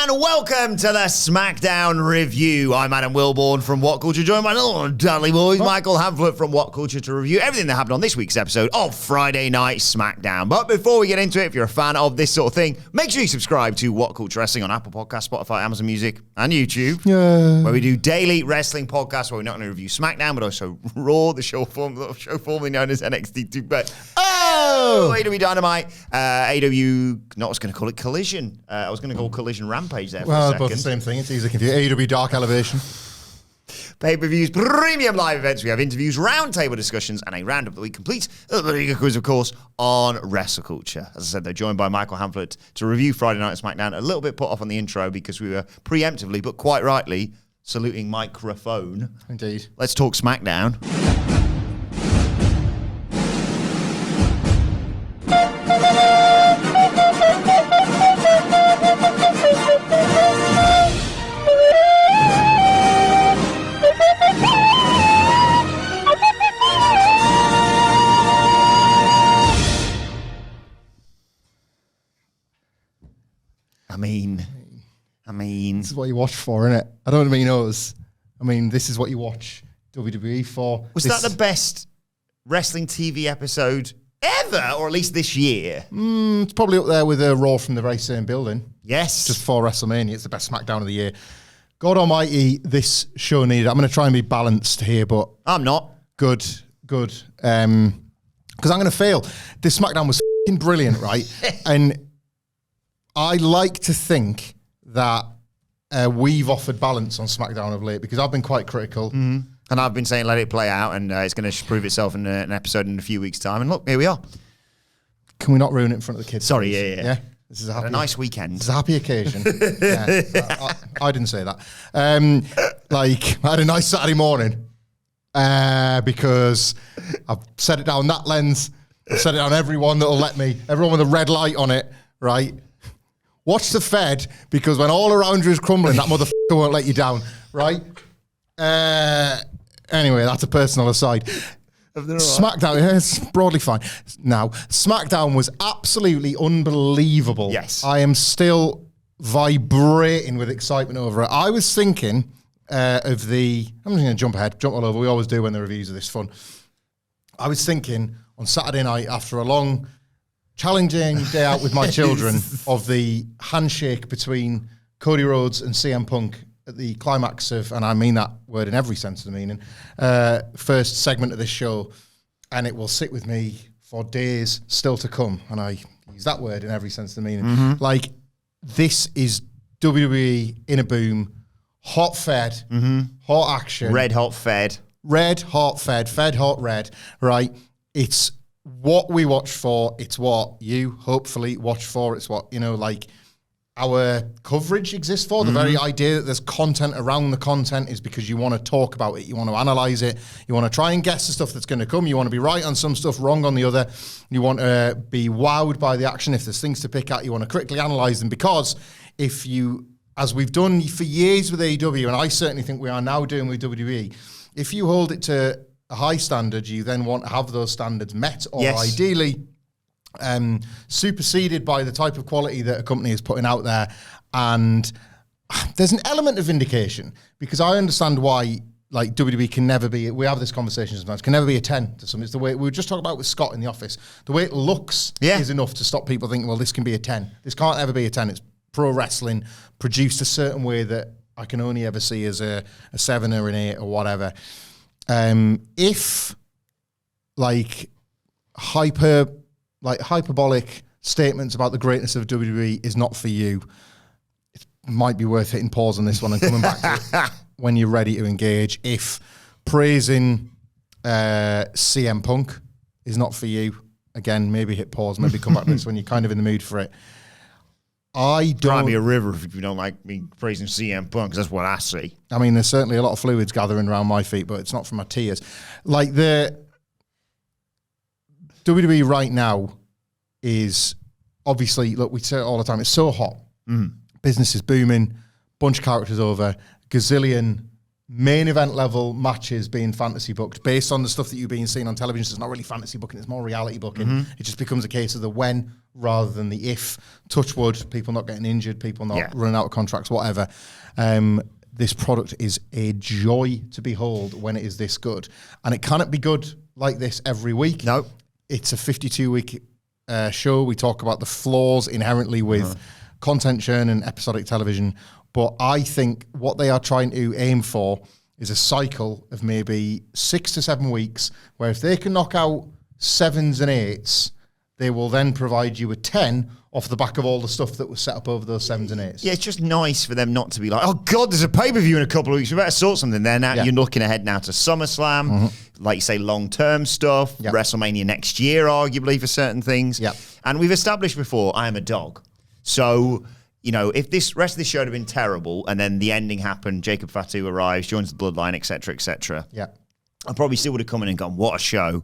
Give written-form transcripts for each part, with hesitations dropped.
and welcome to the SmackDown review. I'm Adam Wilbourn from WhatCulture, joined by little Dudley boys, Michael Hamflett from WhatCulture to review everything that happened on this week's episode of Friday Night SmackDown. But before we get into it, if you're a fan of this sort of thing, make sure you subscribe to WhatCulture Wrestling on Apple Podcasts, Spotify, Amazon Music, and YouTube, where we do daily wrestling podcasts where we're not going to review SmackDown, but also Raw, the show formerly known as NXT 2. But AEW Dynamite, AEW, not I was going to call it Collision. I was going to call Collision Rampage there for a second. Both the same thing. It's easy to confuse. AEW Dark Elevation. Pay-per-views, premium live events. We have interviews, roundtable discussions, and a roundup of the week complete. The Liga quiz, of course, on WrestleCulture. As I said, they're joined by Michael Hamflett to review Friday Night SmackDown. A little bit put off on the intro because we were preemptively, but quite rightly, saluting microphone. Indeed. Let's talk SmackDown. I mean, this is what you watch for, isn't it? I don't know if he knows. I mean, this is what you watch WWE for. Was that the best wrestling TV episode ever, or at least this year? It's probably up there with a Raw from the very same building. Yes. Just for WrestleMania. It's the best SmackDown of the year. God almighty, this show needed. I'm going to try and be balanced here, but... I'm not. Good. Because I'm going to fail. This SmackDown was f***ing brilliant, right? And I like to think that we've offered balance on SmackDown of late, because I've been quite critical. Mm-hmm. And I've been saying let it play out, and it's going to prove itself in an episode in a few weeks' time. And look, here we are. Can we not ruin it in front of the kids? Sorry, yeah. This is a nice weekend. It's a happy occasion. I didn't say that. I had a nice Saturday morning because I've set it down that lens. I've set it down everyone that'll let me. Everyone with a red light on it, right? Watch the Fed, because when all around you is crumbling, that motherfucker won't let you down, right? Anyway, that's a personal aside. SmackDown, it's broadly fine. Now, SmackDown was absolutely unbelievable. Yes. I am still vibrating with excitement over it. I was thinking I'm just going to jump all over. We always do when the reviews are this fun. I was thinking on Saturday night, after a long, challenging day out with my children, of the handshake between Cody Rhodes and CM Punk at the climax of, and I mean that word in every sense of the meaning, first segment of this show, and it will sit with me for days still to come, and I use that word in every sense of the meaning. Mm-hmm. Like, this is WWE in a boom, hot fed, hot action. Red hot fed, fed hot red, right? It's what we watch for. It's what you hopefully watch for. It's what, our coverage exists for. The very idea that there's content around the content is because you want to talk about it. You want to analyze it. You want to try and guess the stuff that's going to come. You want to be right on some stuff, wrong on the other. You want to be wowed by the action. If there's things to pick at, you want to critically analyze them, because if you, as we've done for years with AEW, and I certainly think we are now doing with WWE, if you hold it to a high standard, you then want to have those standards met, or ideally superseded by the type of quality that a company is putting out there. And there's an element of vindication, because I understand why, like, WWE can never be, we have this conversation sometimes, can never be a 10 to some. It's the way we were just talking about with Scott in the office. The way it looks is enough to stop people thinking, well, this can be a 10. This can't ever be a 10. It's pro wrestling produced a certain way that I can only ever see as a 7 or an 8 or whatever. If hyperbolic statements about the greatness of WWE is not for you, it might be worth hitting pause on this one and coming back to it when you're ready to engage. If praising CM Punk is not for you, again, maybe hit pause, maybe come back to this when you're kind of in the mood for it. I don't... Cry me a river if you don't like me praising CM Punk, because that's what I see. I mean, there's certainly a lot of fluids gathering around my feet, but it's not from my tears. Like, the WWE right now is obviously, look, we say it all the time, it's so hot. Business is booming, bunch of characters over, gazillion main event level matches being fantasy booked based on the stuff that you've been seeing on television. So it's not really fantasy booking, it's more reality booking. It just becomes a case of the when rather than the if. Touch wood, people not getting injured, people not running out of contracts, whatever. This product is a joy to behold when it is this good. And it cannot be good like this every week. No. It's a 52-week show. We talk about the flaws inherently with content churn and episodic television. But I think what they are trying to aim for is a cycle of maybe 6 to 7 weeks where if they can knock out 7s and 8s, they will then provide you a 10 off the back of all the stuff that was set up over those 7s and 8s. Yeah, it's just nice for them not to be like, oh, God, there's a pay-per-view in a couple of weeks. We better sort something there. Now you're looking ahead now to SummerSlam, like you say, long-term stuff, WrestleMania next year, arguably, for certain things. And we've established before, I am a dog. So, you know, if this rest of this show had been terrible and then the ending happened, Jacob Fatu arrives, joins the Bloodline, etc., I probably still would have come in and gone, what a show.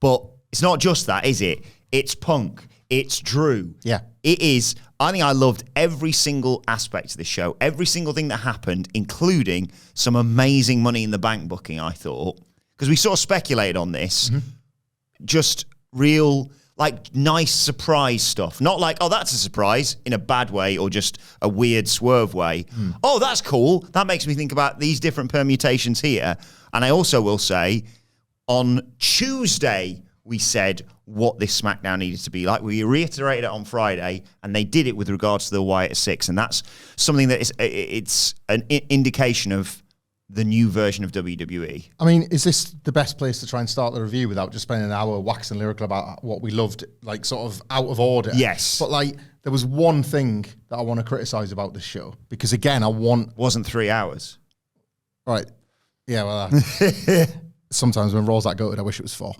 But it's not just that, is it? It's Punk. It's Drew. Yeah. It is. I think I loved every single aspect of this show, every single thing that happened, including some amazing Money in the Bank booking, I thought. Because we sort of speculated on this. Just real, like, nice surprise stuff. Not like, oh, that's a surprise in a bad way or just a weird swerve way. Oh, that's cool. That makes me think about these different permutations here. And I also will say, on Tuesday, we said what this SmackDown needed to be like. We reiterated it on Friday, and they did it with regards to the Wyatt at 6, and that's something that it's an indication of the new version of WWE. I mean, is this the best place to try and start the review without just spending an hour waxing lyrical about what we loved, like sort of out of order? Yes. But like, there was one thing that I want to criticize about this show, because again, Wasn't 3 hours. Right. Yeah, well, sometimes when Raw's that goated, I wish it was 4.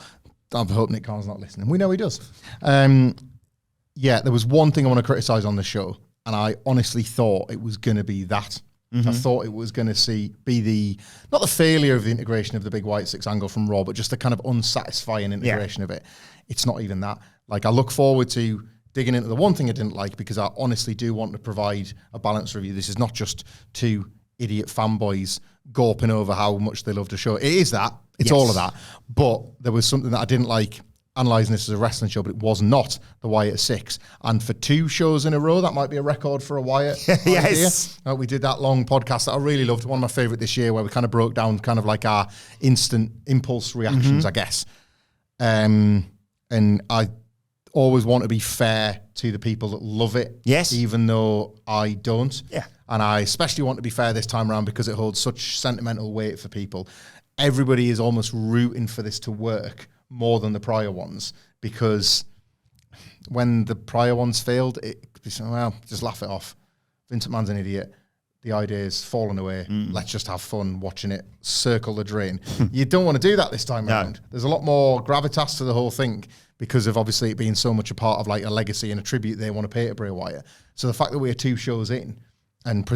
I hope Nick Khan's not listening. We know he does. Yeah, there was one thing I want to criticize on the show, and I honestly thought it was going to be that. I thought it was going to be not the failure of the integration of the big White 6 angle from Raw, but just the kind of unsatisfying integration of it. It's not even that. Like, I look forward to digging into the one thing I didn't like, because I honestly do want to provide a balanced review. This is not just two idiot fanboys gawping over how much they love the show. It is that. It's all of that. But there was something that I didn't like analysing this as a wrestling show, but it was not the Wyatt 6. And for 2 shows in a row, that might be a record for a Wyatt Yes. idea. We did that long podcast that I really loved, one of my favourite this year, where we kind of broke down kind of like our instant impulse reactions, I guess. And I always want to be fair to the people that love it, even though I don't. And I especially want to be fair this time around because it holds such sentimental weight for people. Everybody is almost rooting for this to work more than the prior ones, because when the prior ones failed, well, just laugh it off. Vince McMahon's an idiot. The idea is fallen away. Let's just have fun watching it circle the drain. You don't want to do that this time around. There's a lot more gravitas to the whole thing because of obviously it being so much a part of like a legacy and a tribute they want to pay to Bray Wyatt. So the fact that we're 2 shows in and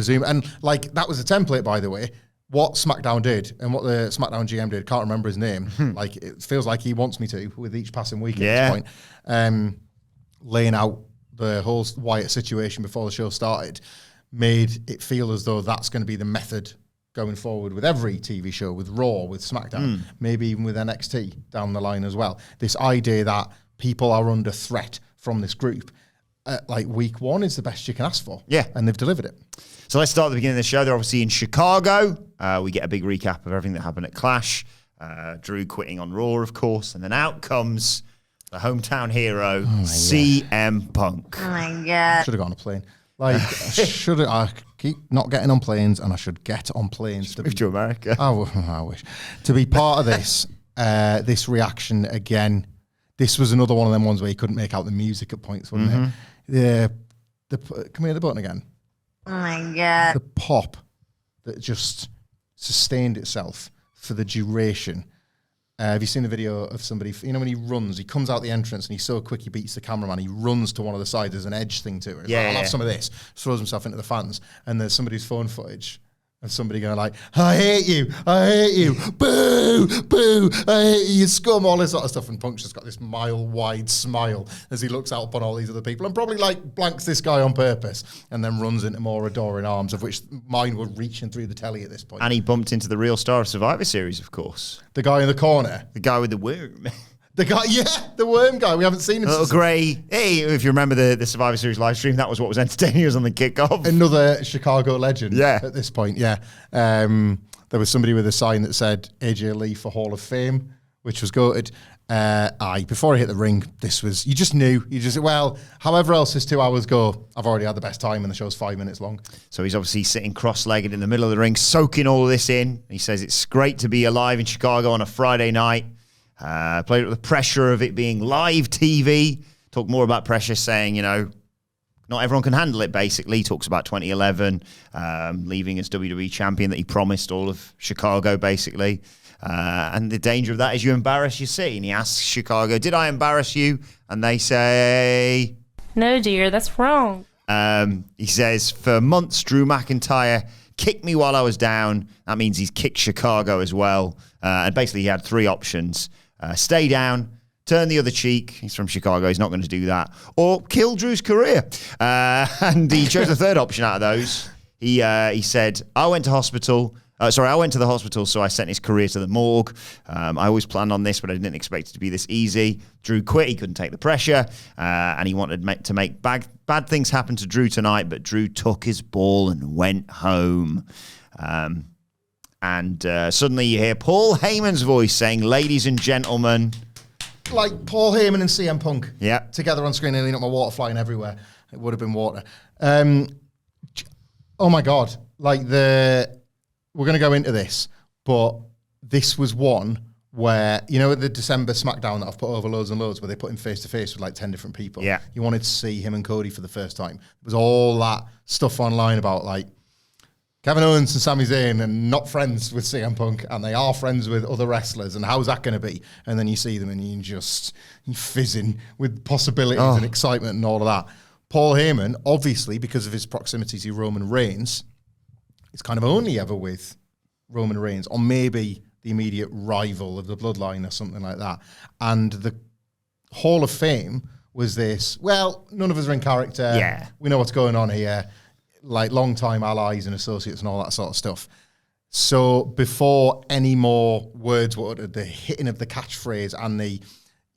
like that was a template, by the way. What SmackDown did and what the SmackDown GM did, can't remember his name. Like, it feels like he wants me to with each passing week at this point. Laying out the whole Wyatt situation before the show started made it feel as though that's going to be the method going forward with every TV show, with Raw, with SmackDown, maybe even with NXT down the line as well. This idea that people are under threat from this group, like week 1 is the best you can ask for. And they've delivered it. So let's start at the beginning of the show. They're obviously in Chicago. We get a big recap of everything that happened at Clash. Drew quitting on Raw, of course. And then out comes the hometown hero, CM Punk. Oh, my God. Should have gone on a plane. Like, I keep not getting on planes, and I should get on planes. Move to America. I wish. To be part of this, this reaction again, this was another one of them ones where you couldn't make out the music at points, wasn't it? Can we hear the button again? Oh, my God. The pop that just sustained itself for the duration. Have you seen the video of somebody, you know, when he runs, he comes out the entrance and he's so quick he beats the cameraman, he runs to one of the sides, there's an edge thing to it. I'll have some of this, throws himself into the fans, and there's somebody's phone footage and somebody going like, I hate you, boo, boo, I hate you, scum, all this sort of stuff. And Punk's just got this mile-wide smile as he looks out upon all these other people and probably like blanks this guy on purpose and then runs into more adoring arms, of which mine were reaching through the telly at this point. And he bumped into the real star of Survivor Series, of course. The guy in the corner. The guy with the worm. The guy, the worm guy. We haven't seen him. Little grey. Hey, if you remember the Survivor Series live stream, that was what was entertaining us on the kickoff. Another Chicago legend. Yeah. At this point, yeah. There was somebody with a sign that said AJ Lee for Hall of Fame, which was goated. Before I hit the ring, this was, you just knew. However else this 2 hours go, I've already had the best time and the show's 5 minutes long. So he's obviously sitting cross-legged in the middle of the ring, soaking all of this in. He says it's great to be alive in Chicago on a Friday night. Played with the pressure of it being live TV. Talk more about pressure, saying, not everyone can handle it, basically. He talks about 2011, leaving as WWE champion that he promised all of Chicago, basically. And the danger of that is you embarrass your city. And he asks Chicago, did I embarrass you? And they say... No, dear, that's wrong. He says, for months, Drew McIntyre kicked me while I was down. That means he's kicked Chicago as well. And basically he had 3 options. Stay down, turn the other cheek. He's from Chicago. He's not going to do that. Or kill Drew's career. And he chose the third option out of those. He said, I went to the hospital, so I sent his career to the morgue. I always planned on this, but I didn't expect it to be this easy. Drew quit. He couldn't take the pressure. And he wanted to make bad things happen to Drew tonight, but Drew took his ball and went home. And suddenly you hear Paul Heyman's voice saying, ladies and gentlemen. Like Paul Heyman and CM Punk. Yeah. Together on screen, nearly not my water flying everywhere. It would have been water. Oh my God. We're going to go into this, but this was one where, the December SmackDown that I've put over loads and loads, where they put him face to face with like 10 different people. Yeah. You wanted to see him and Cody for the first time. There was all that stuff online about like, Kevin Owens and Sami Zayn are not friends with CM Punk, and they are friends with other wrestlers, and how's that going to be? And then you see them and you're fizzing with possibilities and excitement and all of that. Paul Heyman, obviously, because of his proximity to Roman Reigns, is kind of only ever with Roman Reigns, or maybe the immediate rival of the bloodline or something like that. And the Hall of Fame was this, none of us are in character. Yeah. We know what's going on here. Like long-time allies and associates and all that sort of stuff. So before any more words were uttered, the hitting of the catchphrase and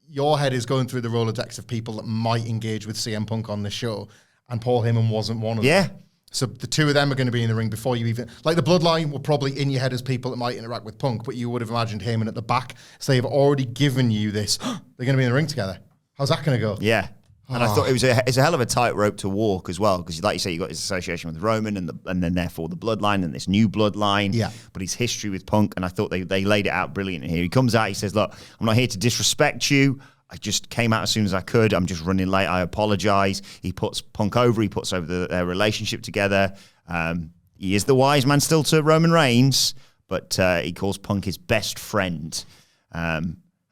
your head is going through the Rolodex of people that might engage with CM Punk on the show, and Paul Heyman wasn't one of them. Yeah. So the 2 of them are going to be in the ring before you even... Like the Bloodline were probably in your head as people that might interact with Punk, but you would have imagined Heyman at the back. So they've already given you this, they're going to be in the ring together. How's that going to go? Yeah. And I thought it's a hell of a tightrope to walk as well, because like you say, you got his association with Roman and then therefore the bloodline and this new bloodline. Yeah. But his history with Punk, and I thought they laid it out brilliantly here. He comes out, he says, look, I'm not here to disrespect you. I just came out as soon as I could. I'm just running late. I apologize. He puts Punk over. He puts over their relationship together. He is the wise man still to Roman Reigns, but he calls Punk his best friend.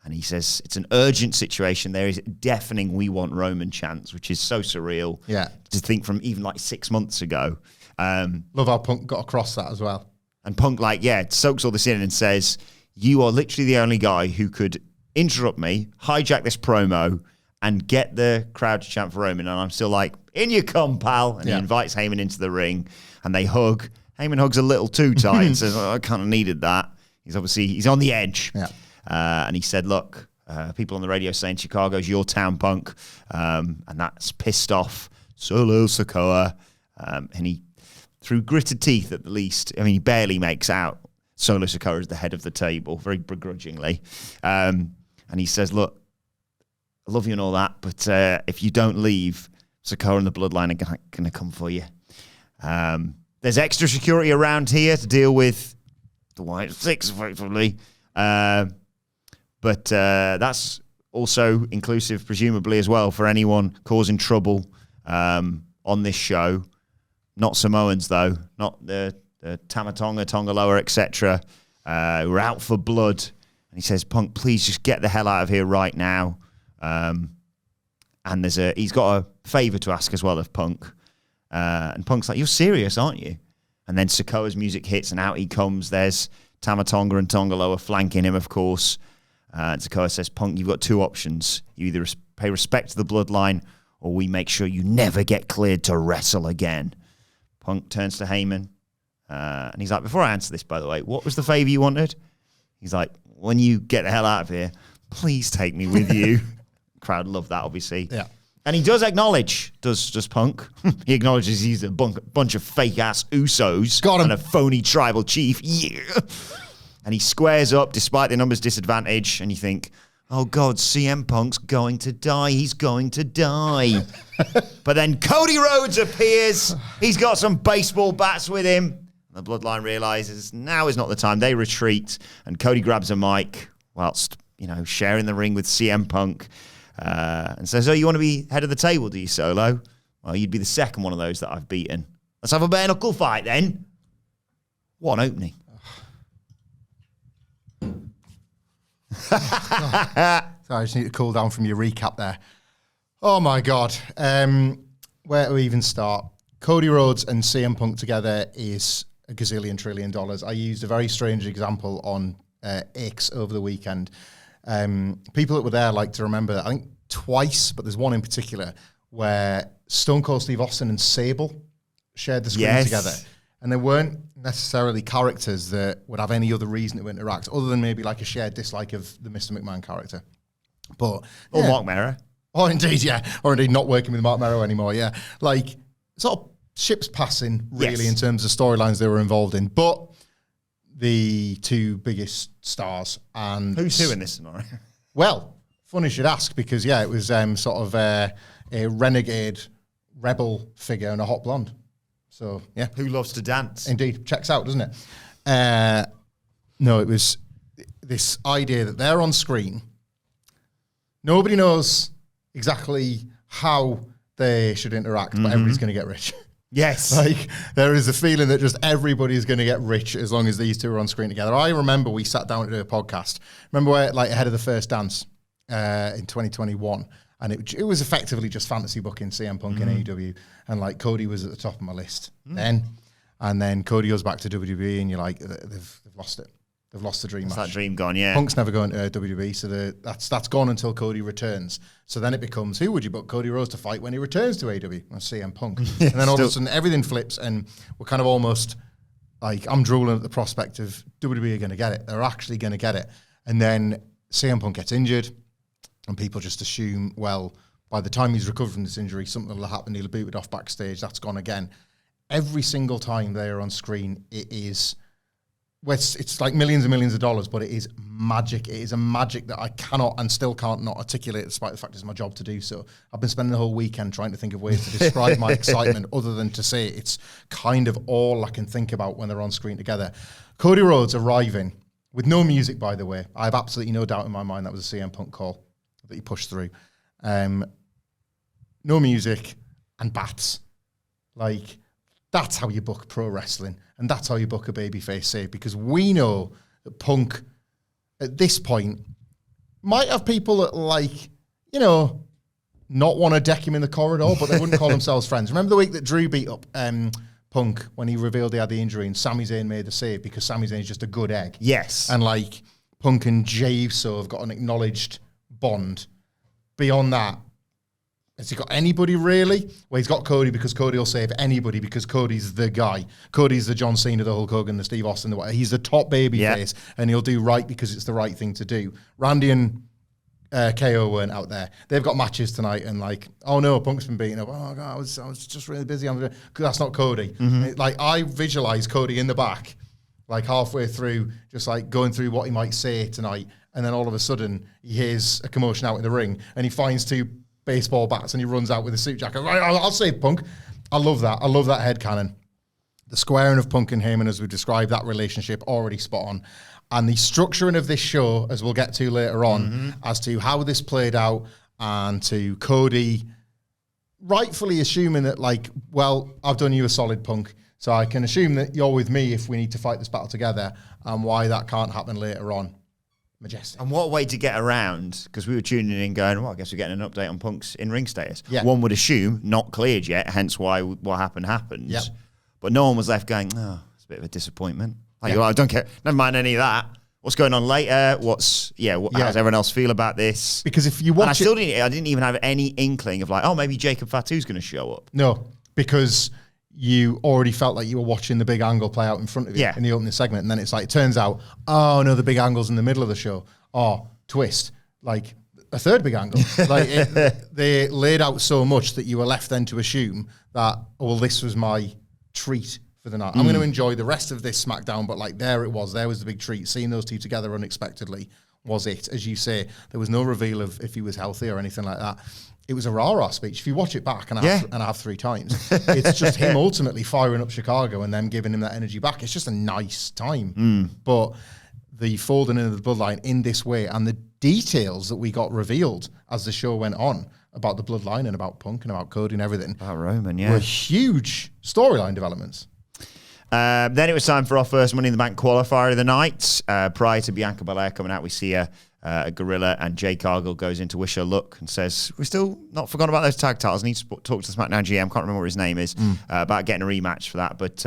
And he says, it's an urgent situation. There is deafening "We Want Roman" chants, which is so surreal. Yeah. To think from even like 6 months ago. Love how Punk got across that as well. And Punk soaks all this in and says, you are literally the only guy who could interrupt me, hijack this promo, and get the crowd to chant for Roman. And I'm still like, in you come, pal. And he invites Heyman into the ring, and they hug. Heyman hugs a little too tight and says, I kind of needed that. He's on the edge. Yeah. And he said, look, people on the radio saying Chicago's your town, Punk. And that's pissed off Solo Sikoa. And he, through gritted teeth at the least, he barely makes out Solo Sikoa as the head of the table, very begrudgingly. And he says, look, I love you and all that, but if you don't leave, Sikoa and the bloodline are going to come for you. There's extra security around here to deal with the White Six, effectively. But that's also inclusive, presumably, as well, for anyone causing trouble on this show. Not Samoans, though. Not the Tamatonga, Tongaloa, etc. Who are out for blood. And he says, Punk, please just get the hell out of here right now. And he's got a favour to ask as well of Punk. And Punk's like, you're serious, aren't you? And then Sikoa's music hits and out he comes. There's Tama Tonga and Tongaloa flanking him, of course. And Sikoa says, Punk, you've got two options. You either pay respect to the bloodline or we make sure you never get cleared to wrestle again. Punk turns to Heyman. And he's like, before I answer this, by the way, what was the favor you wanted? He's like, when you get the hell out of here, please take me with you. Crowd love that, obviously. Yeah. And he does acknowledge, does Punk. He acknowledges he's a bunch of fake-ass Usos. Got him. And a phony tribal chief. Yeah. And he squares up despite the numbers disadvantage. And you think, oh, God, CM Punk's going to die. He's going to die. But then Cody Rhodes appears. He's got some baseball bats with him. The Bloodline realizes now is not the time. They retreat. And Cody grabs a mic whilst, sharing the ring with CM Punk. And says, oh, you want to be head of the table, do you, Solo? Well, you'd be the second one of those that I've beaten. Let's have a bare knuckle fight, then. What an opening. Sorry, I just need to cool down from your recap there. Oh, my God. Where do we even start? Cody Rhodes and CM Punk together is a gazillion trillion dollars. I used a very strange example on X over the weekend. People that were there like to remember that I think twice, but there's one in particular where Stone Cold Steve Austin and Sable shared the screen together. And they weren't necessarily characters that would have any other reason to interact other than maybe like a shared dislike of the Mr. McMahon character. But Or Mark Mero. Or indeed, yeah. Or indeed not working with Mark Mero anymore, yeah. Like, sort of ships passing, really, in terms of storylines they were involved in. But the two biggest stars. And Who's who in this scenario? well, funny you should ask, because, it was sort of a renegade rebel figure and a hot blonde. So, yeah. Who loves to dance? Indeed. Checks out, doesn't it? No, it was this idea that they're on screen. Nobody knows exactly how they should interact, but everybody's going to get rich. Yes. Like, there is a feeling that just everybody's going to get rich as long as these two are on screen together. I remember we sat down to do a podcast. Remember where, like, ahead of the first dance in 2021, and it was effectively just fantasy booking CM Punk and AEW, and, like, Cody was at the top of my list then. And then Cody goes back to WWE, and you're like, they've lost it. They've lost the dream match. That dream gone, yeah. Punk's never going to WWE, so that's gone until Cody returns. So then it becomes, who would you book Cody Rhodes to fight when he returns to AEW? Well, CM Punk. And then all of a sudden, everything flips, and we're kind of almost like, I'm drooling at the prospect of WWE are going to get it. They're actually going to get it. And then CM Punk gets injured, and people just assume, well, by the time he's recovered from this injury, something will happen. He'll be booted off backstage. That's gone again. Every single time they are on screen, it is... Well, it's like millions and millions of dollars, but it is magic. It is a magic that I cannot and still can't not articulate, despite the fact it's my job to do so. I've been spending the whole weekend trying to think of ways to describe my excitement other than to say it's kind of all I can think about when they're on screen together. Cody Rhodes arriving with no music, by the way. I have absolutely no doubt in my mind that was a CM Punk call that he pushed through. No music and bats. Like... That's how you book pro wrestling, and that's how you book a babyface save, because we know that Punk, at this point, might have people that, like, not want to deck him in the corridor, but they wouldn't call themselves friends. Remember the week that Drew beat up Punk when he revealed he had the injury and Sami Zayn made the save because Sami Zayn's just a good egg? Yes. And, like, Punk and Jey Uso have got an acknowledged bond. Beyond that, has he got anybody, really? Well, he's got Cody because Cody will save anybody because Cody's the guy. Cody's the John Cena, the Hulk Hogan, the Steve Austin. He's the top baby face, and he'll do right because it's the right thing to do. Randy and KO weren't out there. They've got matches tonight, and like, oh no, Punk's been beaten up. Oh God, I was just really busy. Because that's not Cody. Like, I visualize Cody in the back, like halfway through, just like going through what he might say tonight, and then all of a sudden he hears a commotion out in the ring, and he finds two baseball bats and he runs out with a suit jacket. Right, I'll save Punk. I love that. I love that headcanon. The squaring of Punk and Heyman, as we described, that relationship already spot on. And the structuring of this show, as we'll get to later on, as to how this played out, and to Cody rightfully assuming that, like, well, I've done you a solid, Punk, so I can assume that you're with me if we need to fight this battle together, and why that can't happen later on. Majestic. And what a way to get around, because we were tuning in going, well, I guess we're getting an update on Punk's in-ring status. Yeah. One would assume not cleared yet, hence why what happened happens. Yep. but no one was left going, oh, it's a bit of a disappointment. Like, well, I don't care. Never mind any of that. What's going on later? How does everyone else feel about this? Because if you watch I didn't even have any inkling of like, oh, maybe Jacob Fatu's going to show up. No, because you already felt like you were watching the big angle play out in front of you in the opening segment. And then it's like, it turns out, oh, no, the big angle's in the middle of the show. Oh, twist. Like, a third big angle. They laid out so much that you were left then to assume that, oh, well, this was my treat for the night. I'm going to enjoy the rest of this SmackDown, but like there was the big treat. Seeing those two together unexpectedly was it. As you say, there was no reveal of if he was healthy or anything like that. It was a rah-rah speech. If you watch it back, and I have 3 times, it's just him ultimately firing up Chicago and them giving him that energy back. It's just a nice time. But the folding in of the bloodline in this way and the details that we got revealed as the show went on about the bloodline and about Punk and about Cody and everything About Roman, were huge storyline developments. Then it was time for our first Money in the Bank qualifier of the night. Prior to Bianca Belair coming out, we see a Gorilla, and Jay Cargill goes in to wish her luck and says, we're still not forgotten about those tag titles. I need to talk to the SmackDown GM, can't remember what his name is, about getting a rematch for that. But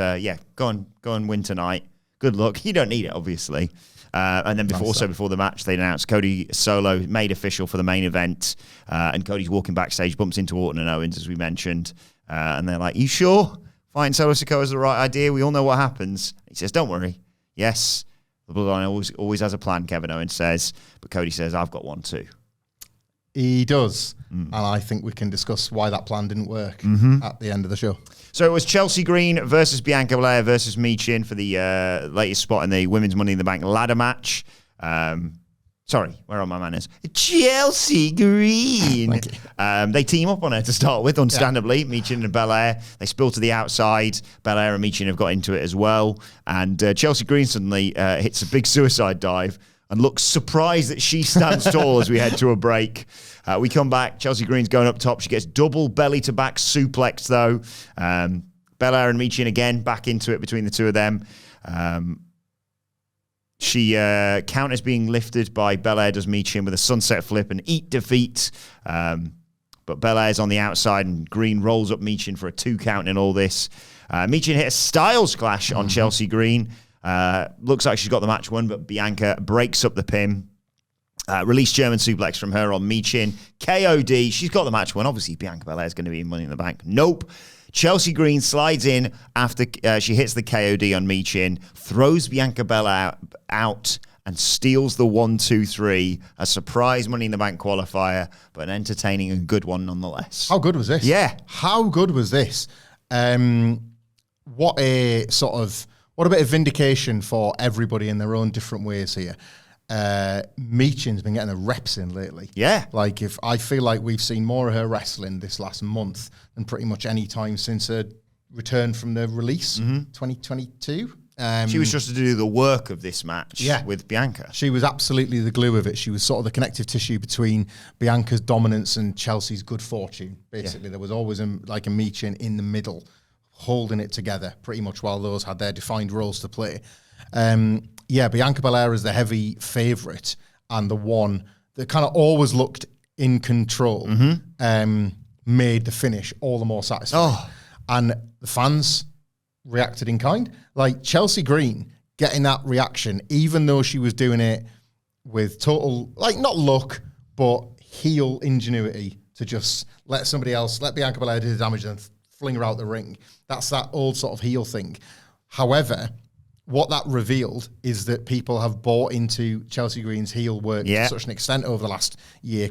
go and win tonight. Good luck. You don't need it, obviously. And then before the match, they announced Cody Solo made official for the main event. And Cody's walking backstage, bumps into Orton and Owens, as we mentioned. And they're like, you sure? Fighting Solo Sikoa is the right idea. We all know what happens. He says, don't worry. Yes, the Bloodline always has a plan, Kevin Owens says. But Cody says, I've got one too. He does. And I think we can discuss why that plan didn't work at the end of the show. So it was Chelsea Green versus Bianca Belair versus Michin for the latest spot in the Women's Money in the Bank ladder match. Sorry, where are my manners? Chelsea Green. They team up on her to start with, understandably. Michin and Belair. They spill to the outside. Belair and Michin have got into it as well. And Chelsea Green suddenly hits a big suicide dive and looks surprised that she stands tall as we head to a break. We come back. Chelsea Green's going up top. She gets double belly-to-back suplex, though. Belair and Michin again back into it between the two of them. She counters being lifted by Belair, does Michin with a sunset flip and eat defeat. But Belair's on the outside and Green rolls up Michin for a 2 count in all this. Michin hit a Styles Clash on Chelsea Green. Looks like she's got the match won, but Bianca breaks up the pin. Release German suplex from her on Michin. KOD, she's got the match won. Obviously, Bianca Belair's going to be in Money in the Bank. Nope. Chelsea Green slides in after she hits the KOD on Michin, throws Bianca Belair out, and steals the 1-2-3. A surprise Money in the Bank qualifier, but an entertaining and good one nonetheless. How good was this? Yeah. How good was this? What a bit of vindication for everybody in their own different ways here. Michin's been getting the reps in lately. Yeah. Like, if I feel like we've seen more of her wrestling this last month than pretty much any time since her return from the release, 2022. She was just to do the work of this match with Bianca. She was absolutely the glue of it. She was sort of the connective tissue between Bianca's dominance and Chelsea's good fortune, basically. There was always a Michin in the middle, holding it together pretty much while those had their defined roles to play. Bianca Belair is the heavy favourite and the one that kind of always looked in control, made the finish all the more satisfying. And the fans reacted in kind. Like Chelsea Green getting that reaction, even though she was doing it with total, like, not luck, but heel ingenuity to just let Bianca Belair do the damage and fling her out the ring. That's that old sort of heel thing. However, what that revealed is that people have bought into Chelsea Green's heel work to such an extent over the last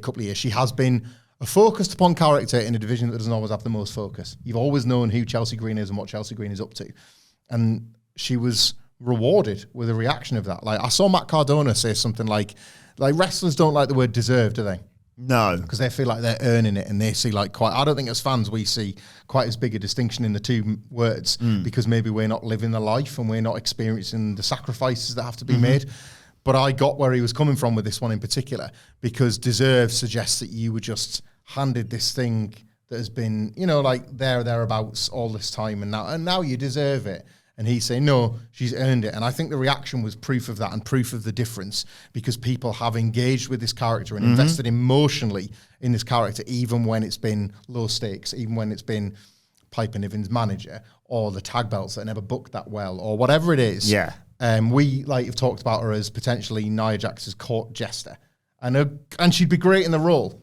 couple of years. She has been a focused upon character in a division that doesn't always have the most focus. You've always known who Chelsea Green is and what Chelsea Green is up to. And she was rewarded with a reaction of that. Like, I saw Matt Cardona say something like wrestlers don't like the word deserve, do they? No. Because they feel like they're earning it, and they see I don't think as fans we see quite as big a distinction in the two words, because maybe we're not living the life and we're not experiencing the sacrifices that have to be made. But I got where he was coming from with this one in particular, because deserve suggests that you were just handed this thing that has been, thereabouts all this time, and now you deserve it. And he's saying, no, she's earned it. And I think the reaction was proof of that and proof of the difference, because people have engaged with this character and invested emotionally in this character, even when it's been low stakes, even when it's been Piper Niven's manager, or the tag belts that never booked that well, or whatever it is. Yeah. We have talked about her as potentially Nia Jax's court jester, and she'd be great in the role.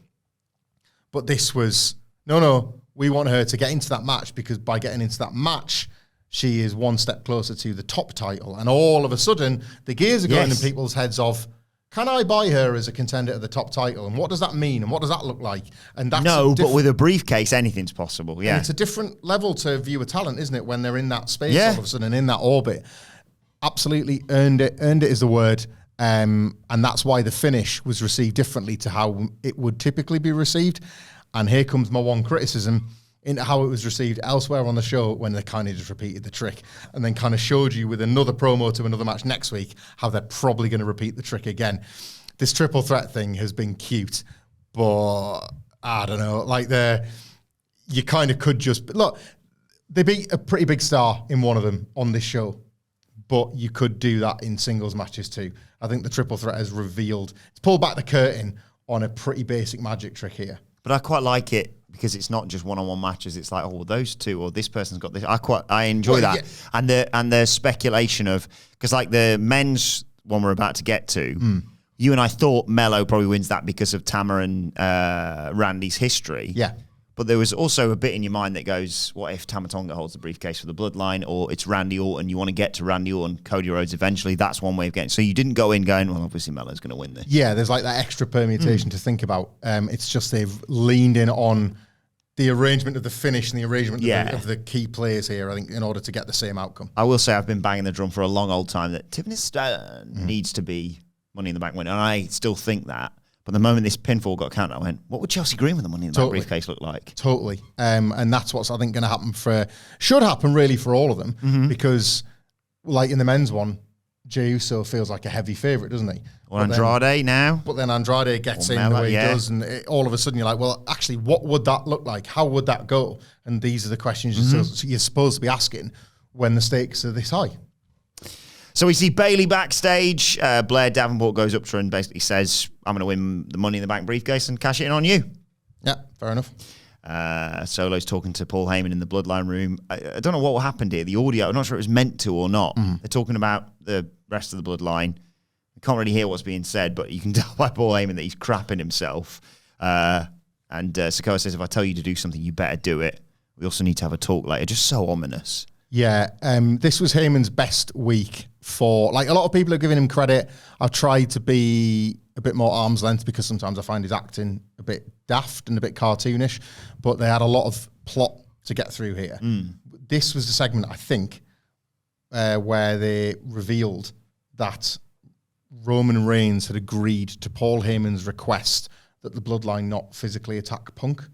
But this was no. We want her to get into that match, because by getting into that match, she is one step closer to the top title. And all of a sudden, the gears are going in people's heads of, can I buy her as a contender to the top title? And what does that mean? And what does that look like? And that's but with a briefcase, anything's possible. Yeah, and it's a different level to viewer talent, isn't it? When they're in that space all of a sudden, in that orbit. Absolutely earned it. Earned it is the word. And that's why the finish was received differently to how it would typically be received. And here comes my one criticism into how it was received elsewhere on the show, when they kind of just repeated the trick and then kind of showed you with another promo to another match next week how they're probably going to repeat the trick again. This triple threat thing has been cute, but I don't know, you kind of could just, look, they beat a pretty big star in one of them on this show, but you could do that in singles matches too. I think the triple threat has revealed, it's pulled back the curtain on a pretty basic magic trick here. But I quite like it, because it's not just one-on-one matches. It's like, oh, those two, or this person's got this. I enjoy that. Yeah. And the speculation of, because like the men's one we're about to get to, you and I thought Mello probably wins that because of Tamara and Randy's history. Yeah. But there was also a bit in your mind that goes, what if Tama Tonga holds the briefcase for the Bloodline, or it's Randy Orton, you want to get to Randy Orton, Cody Rhodes eventually. That's one way of getting. So you didn't go in going, well, obviously Mello's going to win this. Yeah, there's like that extra permutation to think about. It's just they've leaned in on the arrangement of the finish and the arrangement of the key players here, I think, in order to get the same outcome. I will say I've been banging the drum for a long old time that Tiffany Stratton needs to be Money in the Bank winner, and I still think that. But the moment this pinfall got counted, I went, what would Chelsea Green with the Money in the Bank briefcase look like? Totally. And that's what's, I think, going to happen should happen really for all of them, because like in the men's one, Jey Uso feels like a heavy favourite, doesn't he? Or Andrade now. But then Andrade gets in the way he does, and all of a sudden you're like, well, actually, what would that look like? How would that go? And these are the questions you're supposed to be asking when the stakes are this high. So we see Bayley backstage. Blair Davenport goes up to her and basically says, I'm going to win the Money in the Bank briefcase and cash it in on you. Yeah, fair enough. Solo's talking to Paul Heyman in the Bloodline room. I don't know what happened here. The audio, I'm not sure it was meant to or not. They're talking about the rest of the Bloodline. We can't really hear what's being said, but you can tell by Paul Heyman that he's crapping himself. And Sikoa says, if I tell you to do something, you better do it. We also need to have a talk later. Just so ominous. Yeah, this was Heyman's best week for, like, a lot of people are giving him credit. I've tried to be a bit more arm's length because sometimes I find his acting a bit daft and a bit cartoonish, but they had a lot of plot to get through here. This was the segment, I think, where they revealed that Roman Reigns had agreed to Paul Heyman's request that the Bloodline not physically attack Punk.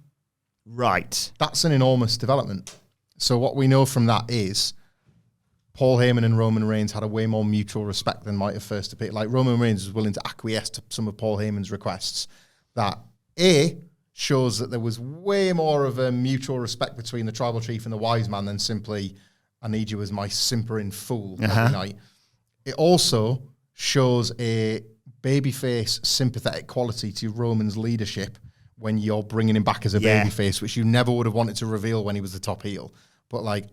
Right. That's an enormous development. So what we know from that is Paul Heyman and Roman Reigns had a way more mutual respect than might have first appeared. Like, Roman Reigns was willing to acquiesce to some of Paul Heyman's requests. That, A, shows that there was way more of a mutual respect between the tribal chief and the wise man than simply, I need you as my simpering fool every night. It also shows a babyface sympathetic quality to Roman's leadership when you're bringing him back as a babyface, which you never would have wanted to reveal when he was the top heel. But like,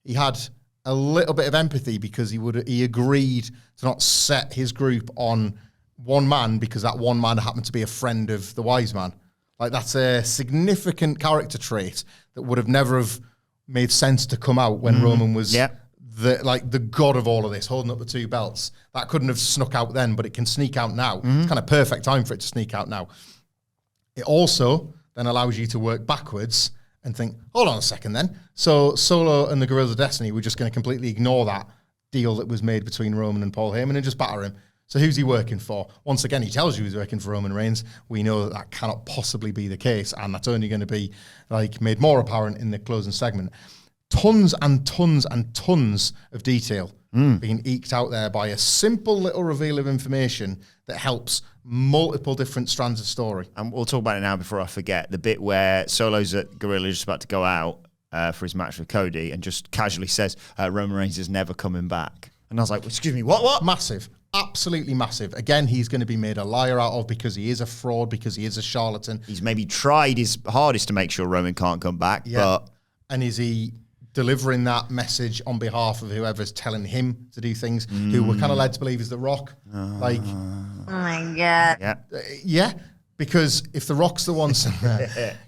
he had a little bit of empathy because he agreed to not set his group on one man because that one man happened to be a friend of the wise man. Like, that's a significant character trait that would have never have made sense to come out when Roman was the god of all of this, holding up the two belts. That couldn't have snuck out then, but it can sneak out now. It's kind of perfect time for it to sneak out now. It also then allows you to work backwards and think, hold on a second then. So Solo and the Guerrillas of Destiny were just going to completely ignore that deal that was made between Roman and Paul Heyman and just batter him. So who's he working for? Once again, he tells you he's working for Roman Reigns. We know that cannot possibly be the case, and that's only going to be like made more apparent in the closing segment. Tons and tons and tons of detail being eked out there by a simple little reveal of information that helps multiple different strands of story. And we'll talk about it now before I forget. The bit where Solo's at Gorilla just about to go out for his match with Cody and just casually says, Roman Reigns is never coming back. And I was like, excuse me, what? Massive. Absolutely massive. Again, he's going to be made a liar out of because he is a fraud, because he is a charlatan. He's maybe tried his hardest to make sure Roman can't come back, but... And is he delivering that message on behalf of whoever's telling him to do things, who we're kind of led to believe is The Rock? Oh my God. Yeah. Yeah, because if The Rock's the one,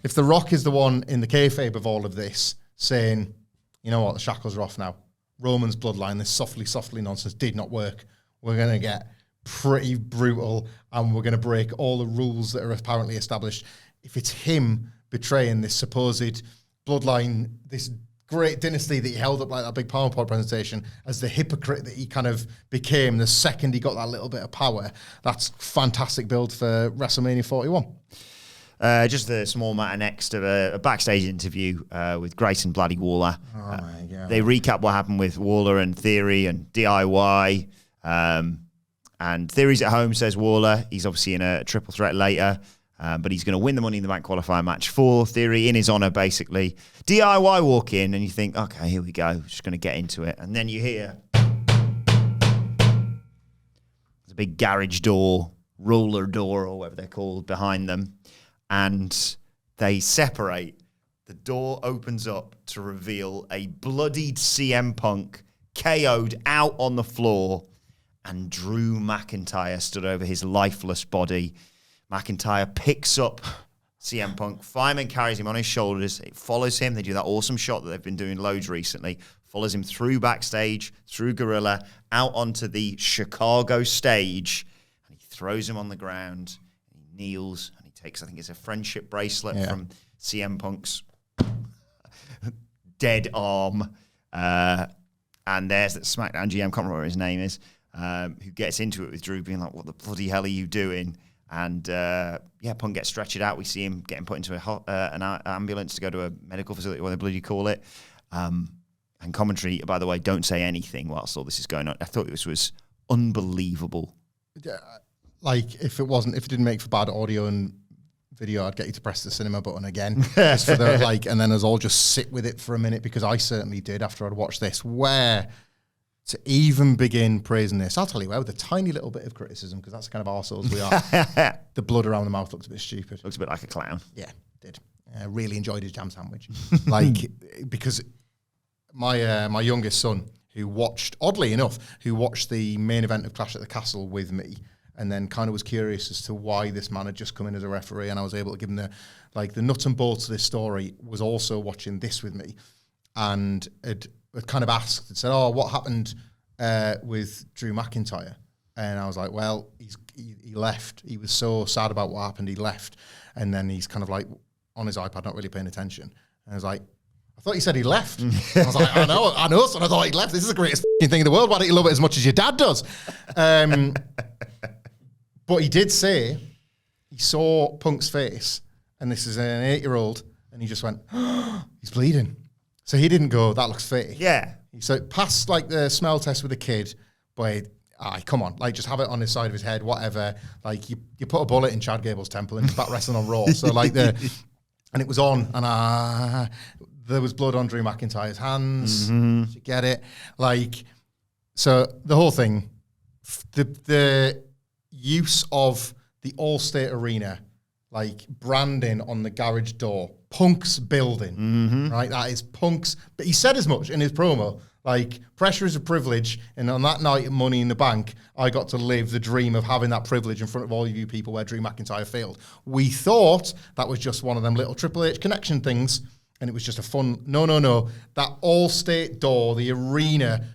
if The Rock is the one in the kayfabe of all of this, saying, you know what, the shackles are off now. Roman's bloodline, this softly nonsense did not work. We're going to get pretty brutal and we're going to break all the rules that are apparently established. If it's him betraying this supposed bloodline, this great dynasty that he held up like that big PowerPoint presentation as the hypocrite that he kind of became the second he got that little bit of power, that's fantastic build for WrestleMania 41. Just a small matter next of a backstage interview with Grayson Bloody Waller. Oh my God. They recap what happened with Waller and Theory and DIY. And Theory's at home, says Waller. He's obviously in a triple threat later. But he's going to win the Money in the Bank qualifier match for Theory in his honor, basically. DIY walk in and you think, okay, here we go. Just going to get into it. And then you hear there's a big garage door, roller door, or whatever they're called, behind them. And they separate. The door opens up to reveal a bloodied CM Punk KO'd out on the floor, and Drew McIntyre stood over his lifeless body. McIntyre picks up CM Punk. Fireman carries him on his shoulders. It follows him. They do that awesome shot that they've been doing loads recently. Follows him through backstage, through Gorilla, out onto the Chicago stage. And he throws him on the ground. And he kneels. And he takes, I think it's a friendship bracelet from CM Punk's dead arm. And there's that SmackDown GM, can't remember what his name is, who gets into it with Drew being like, what the bloody hell are you doing? And, Punk gets stretched out. We see him getting put into an ambulance to go to a medical facility, whatever the bloody call it. And commentary, by the way, don't say anything whilst all this is going on. I thought this was unbelievable. Like, if it didn't make for bad audio and video, I'd get you to press the cinema button again. Just for the, and then us all just sit with it for a minute, because I certainly did after I'd watched this. Where to even begin praising this, I'll tell you where, with a tiny little bit of criticism, because that's the kind of arseholes we are. The blood around the mouth looks a bit stupid. Looks a bit like a clown. Yeah, did. Really enjoyed his jam sandwich. Because my youngest son, who watched the main event of Clash at the Castle with me, and then kind of was curious as to why this man had just come in as a referee, and I was able to give him the nuts and bolts of this story, was also watching this with me, and had kind of asked and said, oh, what happened with Drew McIntyre? And I was like, well, he left. He was so sad about what happened, he left. And then he's kind of like on his iPad, not really paying attention. And I was like, I thought he said he left. I was like, I know, son, I thought he left. This is the greatest thing in the world. Why don't you love it as much as your dad does? But he did say he saw Punk's face, and this is an 8-year-old, and he just went, oh, he's bleeding. So he didn't go, that looks fake. Yeah. So it passed like the smell test with a kid, but come on, like just have it on his side of his head, whatever. Like you put a bullet in Chad Gable's temple and he's back wrestling on Raw. So like and it was on, and there was blood on Drew McIntyre's hands. Mm-hmm. You get it? Like, so the whole thing, the use of the Allstate Arena, like branding on the garage door, Punk's building, right? That is Punk's. But he said as much in his promo, like, pressure is a privilege, and on that night at Money in the Bank, I got to live the dream of having that privilege in front of all of you people where Drew McIntyre failed. We thought that was just one of them little Triple H connection things, and it was just a fun, no. That Allstate door, the arena,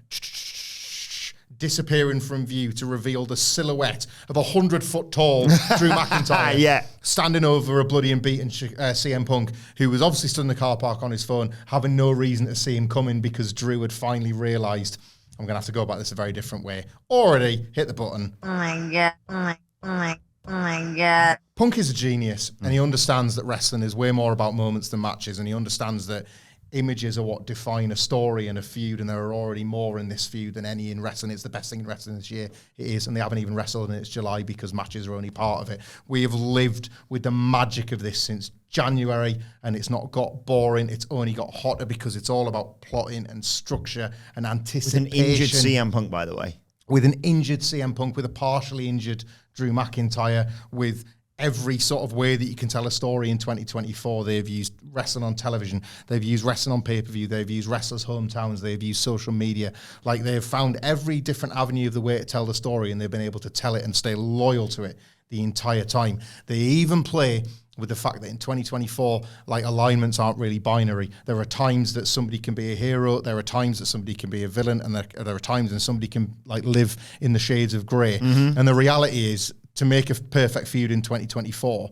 disappearing from view to reveal the silhouette of 100-foot tall Drew McIntyre standing over a bloody and beaten CM Punk, who was obviously stood in the car park on his phone, having no reason to see him coming because Drew had finally realised, I'm going to have to go about this a very different way. Already hit the button. Oh my God. Oh my God. Punk is a genius, and he understands that wrestling is way more about moments than matches, and he understands that images are what define a story and a feud, and there are already more in this feud than any in wrestling. It's the best thing in wrestling this year. It is, and they haven't even wrestled, and it's July because matches are only part of it. We have lived with the magic of this since January, and it's not got boring. It's only got hotter because it's all about plotting and structure and anticipation. With an injured CM Punk, by the way. With an injured CM Punk, with a partially injured Drew McIntyre, with every sort of way that you can tell a story in 2024. They've used wrestling on television. They've used wrestling on pay-per-view. They've used wrestlers' hometowns. They've used social media. Like, they've found every different avenue of the way to tell the story, and they've been able to tell it and stay loyal to it the entire time. They even play with the fact that in 2024, like, alignments aren't really binary. There are times that somebody can be a hero. There are times that somebody can be a villain, and there are times when somebody can, like, live in the shades of grey. And the reality is, to make a perfect feud in 2024,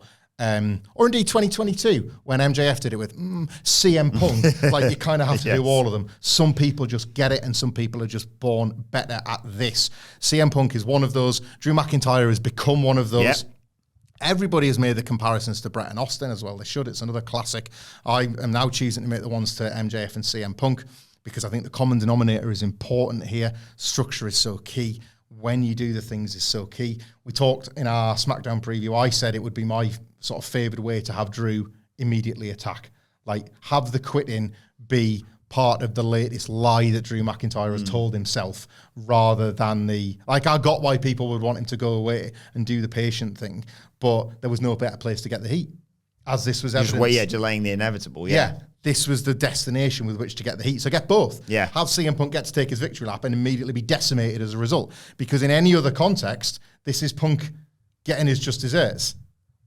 or indeed 2022, when MJF did it with CM Punk, like, you kind of have to do all of them. Some people just get it, and some people are just born better at this. CM Punk is one of those. Drew McIntyre has become one of those. Yep. Everybody has made the comparisons to Bret and Austin as well. They should. It's another classic. I am now choosing to make the ones to MJF and CM Punk because I think the common denominator is important here. Structure is so key. When you do the things is so key. We talked in our SmackDown preview. I said it would be my sort of favoured way to have Drew immediately attack. Like, have the quitting be part of the latest lie that Drew McIntyre has told himself, rather than I got why people would want him to go away and do the patient thing, but there was no better place to get the heat, as this was evidence. Delaying the inevitable. Yeah, this was the destination with which to get the heat. So get both. Yeah. Have CM Punk get to take his victory lap and immediately be decimated as a result. Because in any other context, this is Punk getting his just desserts.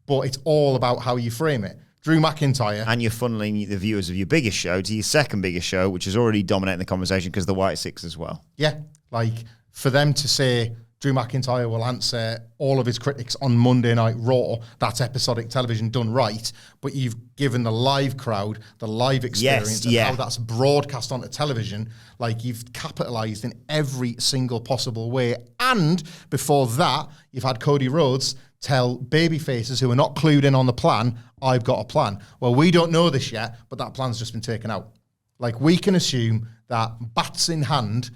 But it's all about how you frame it. Drew McIntyre. And you're funneling the viewers of your biggest show to your second biggest show, which is already dominating the conversation because the White Six as well. Yeah. Like, for them to say Drew McIntyre will answer all of his critics on Monday Night Raw, that's episodic television done right, but you've given the live crowd the live experience and how that's broadcast onto television. Like, you've capitalised in every single possible way. And before that, you've had Cody Rhodes tell baby faces who are not clued in on the plan, I've got a plan. Well, we don't know this yet, but that plan's just been taken out. Like, we can assume that bats in hand,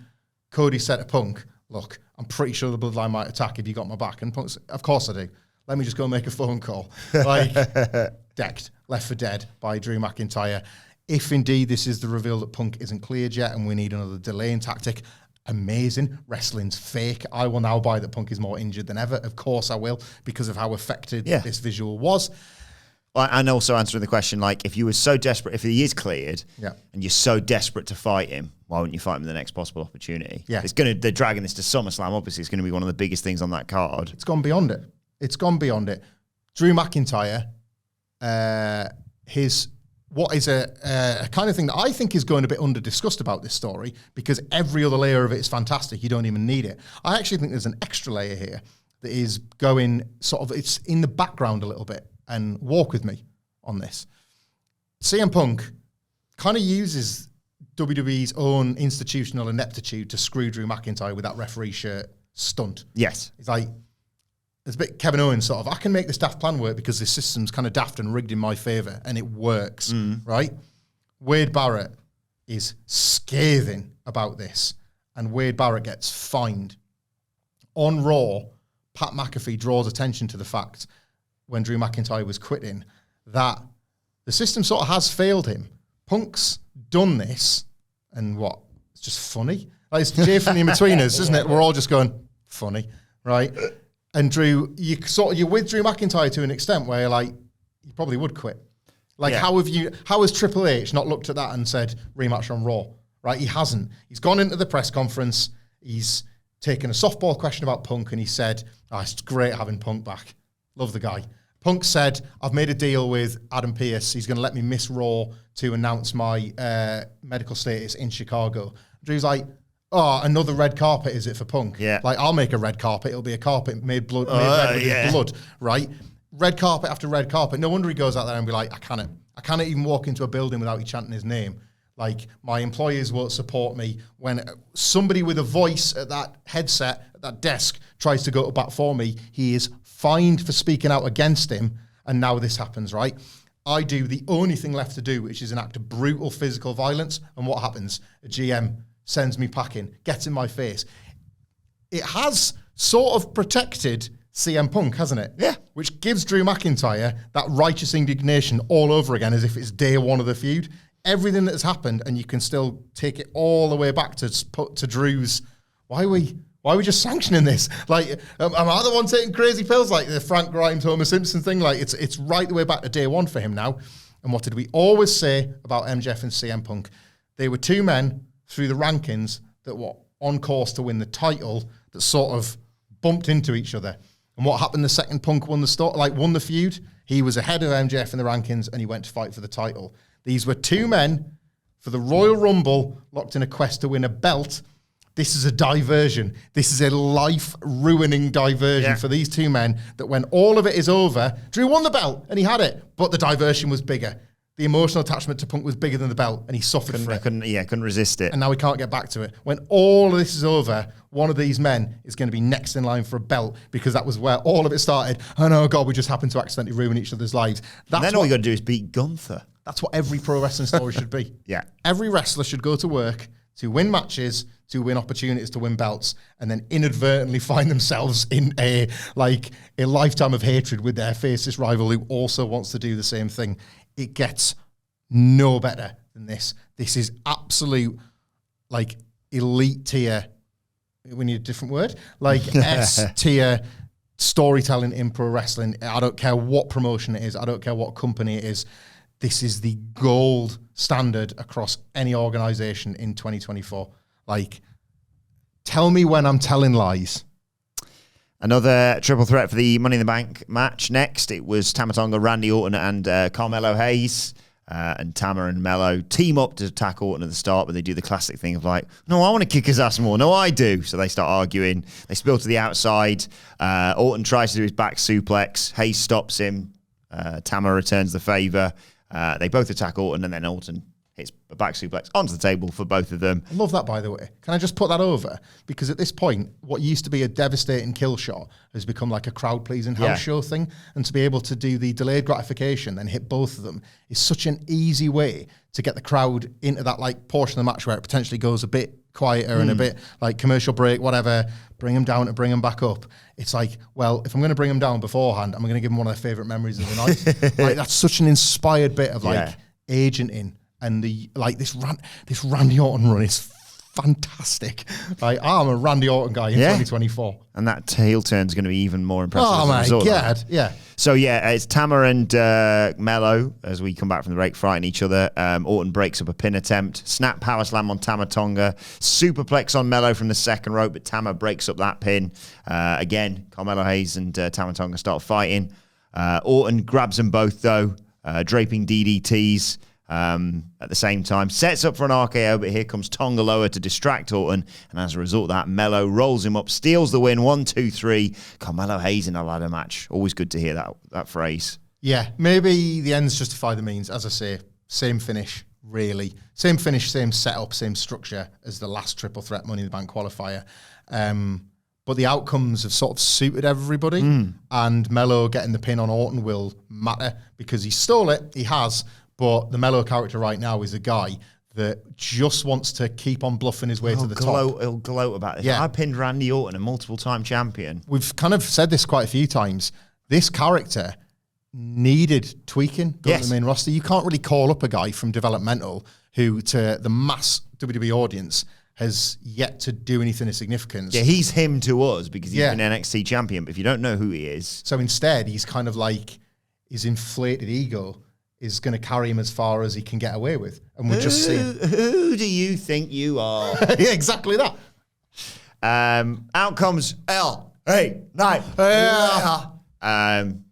Cody said to Punk, look, I'm pretty sure the Bloodline might attack if you got my back. And Punk said, of course I do. Let me just go make a phone call. Like, decked, left for dead by Drew McIntyre. If indeed this is the reveal that Punk isn't cleared yet and we need another delaying tactic, amazing. Wrestling's fake. I will now buy that Punk is more injured than ever. Of course I will, because of how affected this visual was. And also answering the question, like, if you were so desperate, if he is cleared, and you're so desperate to fight him, why wouldn't you fight him in the next possible opportunity? Yeah. They're dragging this to SummerSlam. Obviously, it's going to be one of the biggest things on that card. It's gone beyond it. It's gone beyond it. Drew McIntyre, what is a kind of thing that I think is going a bit under-discussed about this story, because every other layer of it is fantastic. You don't even need it. I actually think there's an extra layer here that is going sort of, it's in the background a little bit, and walk with me on this. CM Punk kind of uses WWE's own institutional ineptitude to screw Drew McIntyre with that referee shirt stunt. Yes. It's like, it's a bit Kevin Owens sort of, I can make this daft plan work because this system's kind of daft and rigged in my favour, and it works, right? Wade Barrett is scathing about this, and Wade Barrett gets fined. On Raw, Pat McAfee draws attention to the fact, when Drew McIntyre was quitting, that the system sort of has failed him. Punk's done this, and what? It's just funny. Like, it's Jay from the In-Betweeners, isn't it? We're all just going, funny, right? And Drew, you're with Drew McIntyre to an extent where you're like, you probably would quit. Like, how has Triple H not looked at that and said, rematch on Raw, right? He hasn't. He's gone into the press conference, he's taken a softball question about Punk, and he said, it's great having Punk back. Love the guy. Punk said, I've made a deal with Adam Pearce. He's going to let me miss Raw to announce my medical status in Chicago. Drew's like, another red carpet, is it for Punk? Yeah. Like, I'll make a red carpet. It'll be a carpet made red with his blood, right? Red carpet after red carpet. No wonder he goes out there and be like, I cannot even walk into a building without you chanting his name. Like, my employers won't support me. When somebody with a voice at that headset, at that desk, tries to go to bat for me, he is fined for speaking out against him, and now this happens, right? I do the only thing left to do, which is an act of brutal physical violence, and what happens? A GM sends me packing, gets in my face. It has sort of protected CM Punk, hasn't it? Yeah. Which gives Drew McIntyre that righteous indignation all over again, as if it's day one of the feud. Everything that has happened, and you can still take it all the way back to Drew's, why are we Why are we just sanctioning this? Like, am I the one taking crazy pills? Like the Frank Grimes, Homer Simpson thing? Like, it's right the way back to day one for him now. And what did we always say about MJF and CM Punk? They were two men through the rankings that were on course to win the title that sort of bumped into each other. And what happened the second Punk won the feud? He was ahead of MJF in the rankings and he went to fight for the title. These were two men for the Royal Rumble locked in a quest to win a belt. This is a diversion. This is a life-ruining diversion for these two men that when all of it is over, Drew won the belt and he had it, but the diversion was bigger. The emotional attachment to Punk was bigger than the belt, and he suffered for it. Couldn't resist it. And now we can't get back to it. When all of this is over, one of these men is going to be next in line for a belt because that was where all of it started. Oh, no, God, we just happened to accidentally ruin each other's lives. And then all you got to do is beat Gunther. That's what every pro wrestling story should be. Yeah. Every wrestler should go to work to win matches, to win opportunities, to win belts, and then inadvertently find themselves in a lifetime of hatred with their fiercest rival who also wants to do the same thing. It gets no better than this. This is absolute, like, elite tier. We need a different word. Like, S tier storytelling in pro wrestling. I don't care what promotion it is. I don't care what company it is. This is the gold standard across any organization in 2024. Like, tell me when I'm telling lies. Another triple threat for the Money in the Bank match next. It was Tama Tonga, Randy Orton, and Carmelo Hayes. And Tama and Mello team up to attack Orton at the start, but they do the classic thing of like, no, I want to kick his ass more. No, I do. So they start arguing. They spill to the outside. Orton tries to do his back suplex. Hayes stops him. Tama returns the favor. They both attack Orton, and then Orton hits a back suplex onto the table for both of them. I love that, by the way. Can I just put that over? Because at this point, what used to be a devastating kill shot has become like a crowd-pleasing house show thing. And to be able to do the delayed gratification and hit both of them is such an easy way to get the crowd into that like portion of the match where it potentially goes a bit quieter and a bit like commercial break, whatever, bring them down to bring them back up. It's like, well, if I'm going to bring them down beforehand, I'm going to give them one of their favourite memories of the night. Like, that's such an inspired bit of like agenting. And this Randy Orton run is fantastic. Like, I'm a Randy Orton guy in 2024. And that heel turn is going to be even more impressive. Oh, my God. Yeah. So, it's Tama and Mello, as we come back from the break, fighting each other. Orton breaks up a pin attempt. Snap power slam on Tama Tonga. Superplex on Mello from the second rope, but Tama breaks up that pin. Again, Carmelo Hayes and Tama Tonga start fighting. Orton grabs them both, though, draping DDTs. At the same time, sets up for an RKO, but here comes Tonga Loa to distract Orton, and as a result of that, Mello rolls him up, steals the win, 1, 2, 3. Carmelo Hayes in a ladder match. Always good to hear that phrase. Yeah, maybe the ends justify the means. As I say, same finish, really. Same finish, same setup, same structure as the last triple threat Money in the Bank qualifier. But the outcomes have sort of suited everybody, and Mello getting the pin on Orton will matter because he stole it, he has. But the Mello character right now is a guy that just wants to keep on bluffing his way to the top. He'll gloat about it. Yeah. I pinned Randy Orton, a multiple-time champion. We've kind of said this quite a few times. This character needed tweaking going to the main roster. You can't really call up a guy from developmental who, to the mass WWE audience, has yet to do anything of significance. Yeah, he's him to us because he's been NXT champion, but if you don't know who he is... So instead, he's kind of like his inflated ego is going to carry him as far as he can get away with. And we're just seeing... Who do you think you are? Yeah, exactly that. Out comes LA Knight.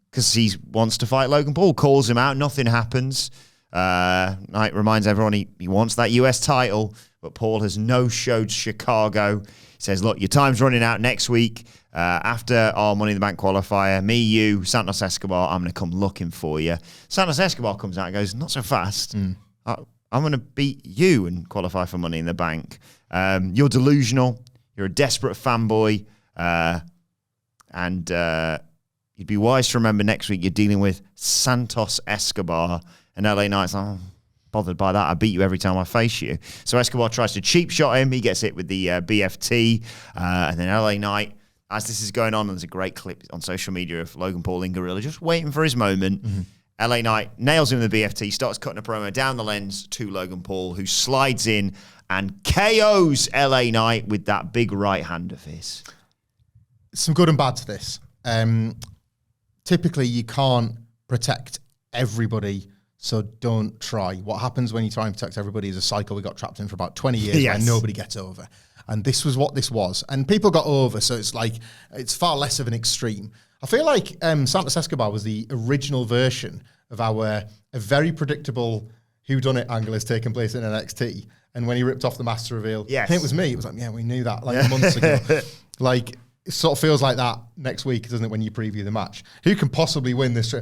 Because he wants to fight Logan Paul, calls him out, nothing happens. Knight reminds everyone he wants that US title, but Paul has no-showed Chicago. He says, look, your time's running out next week. After our Money in the Bank qualifier, me, you, Santos Escobar, I'm going to come looking for you. Santos Escobar comes out and goes, not so fast. I'm going to beat you and qualify for Money in the Bank. You're delusional. You're a desperate fanboy. And you'd be wise to remember next week you're dealing with Santos Escobar. And LA Knight's like, bothered by that. I beat you every time I face you. So Escobar tries to cheap shot him. He gets hit with the BFT. And then LA Knight, as this is going on, and there's a great clip on social media of Logan Paul in Gorilla just waiting for his moment. LA Knight nails him in the BFT, starts cutting a promo down the lens to Logan Paul, who slides in and KOs LA Knight with that big right hand of his. Some good and bad to this. Typically, you can't protect everybody, so don't try. What happens when you try and protect everybody is a cycle we got trapped in for about 20 years where nobody gets over. And this was what this was. And people got over, so it's far less of an extreme. I feel like Santos Escobar was the original version of a very predictable whodunit angle is taking place in NXT. And when he ripped off the mask to reveal, I think it was me. It was like, yeah, we knew that months ago. Like, it sort of feels like that next week, doesn't it, when you preview the match? Who can possibly win this?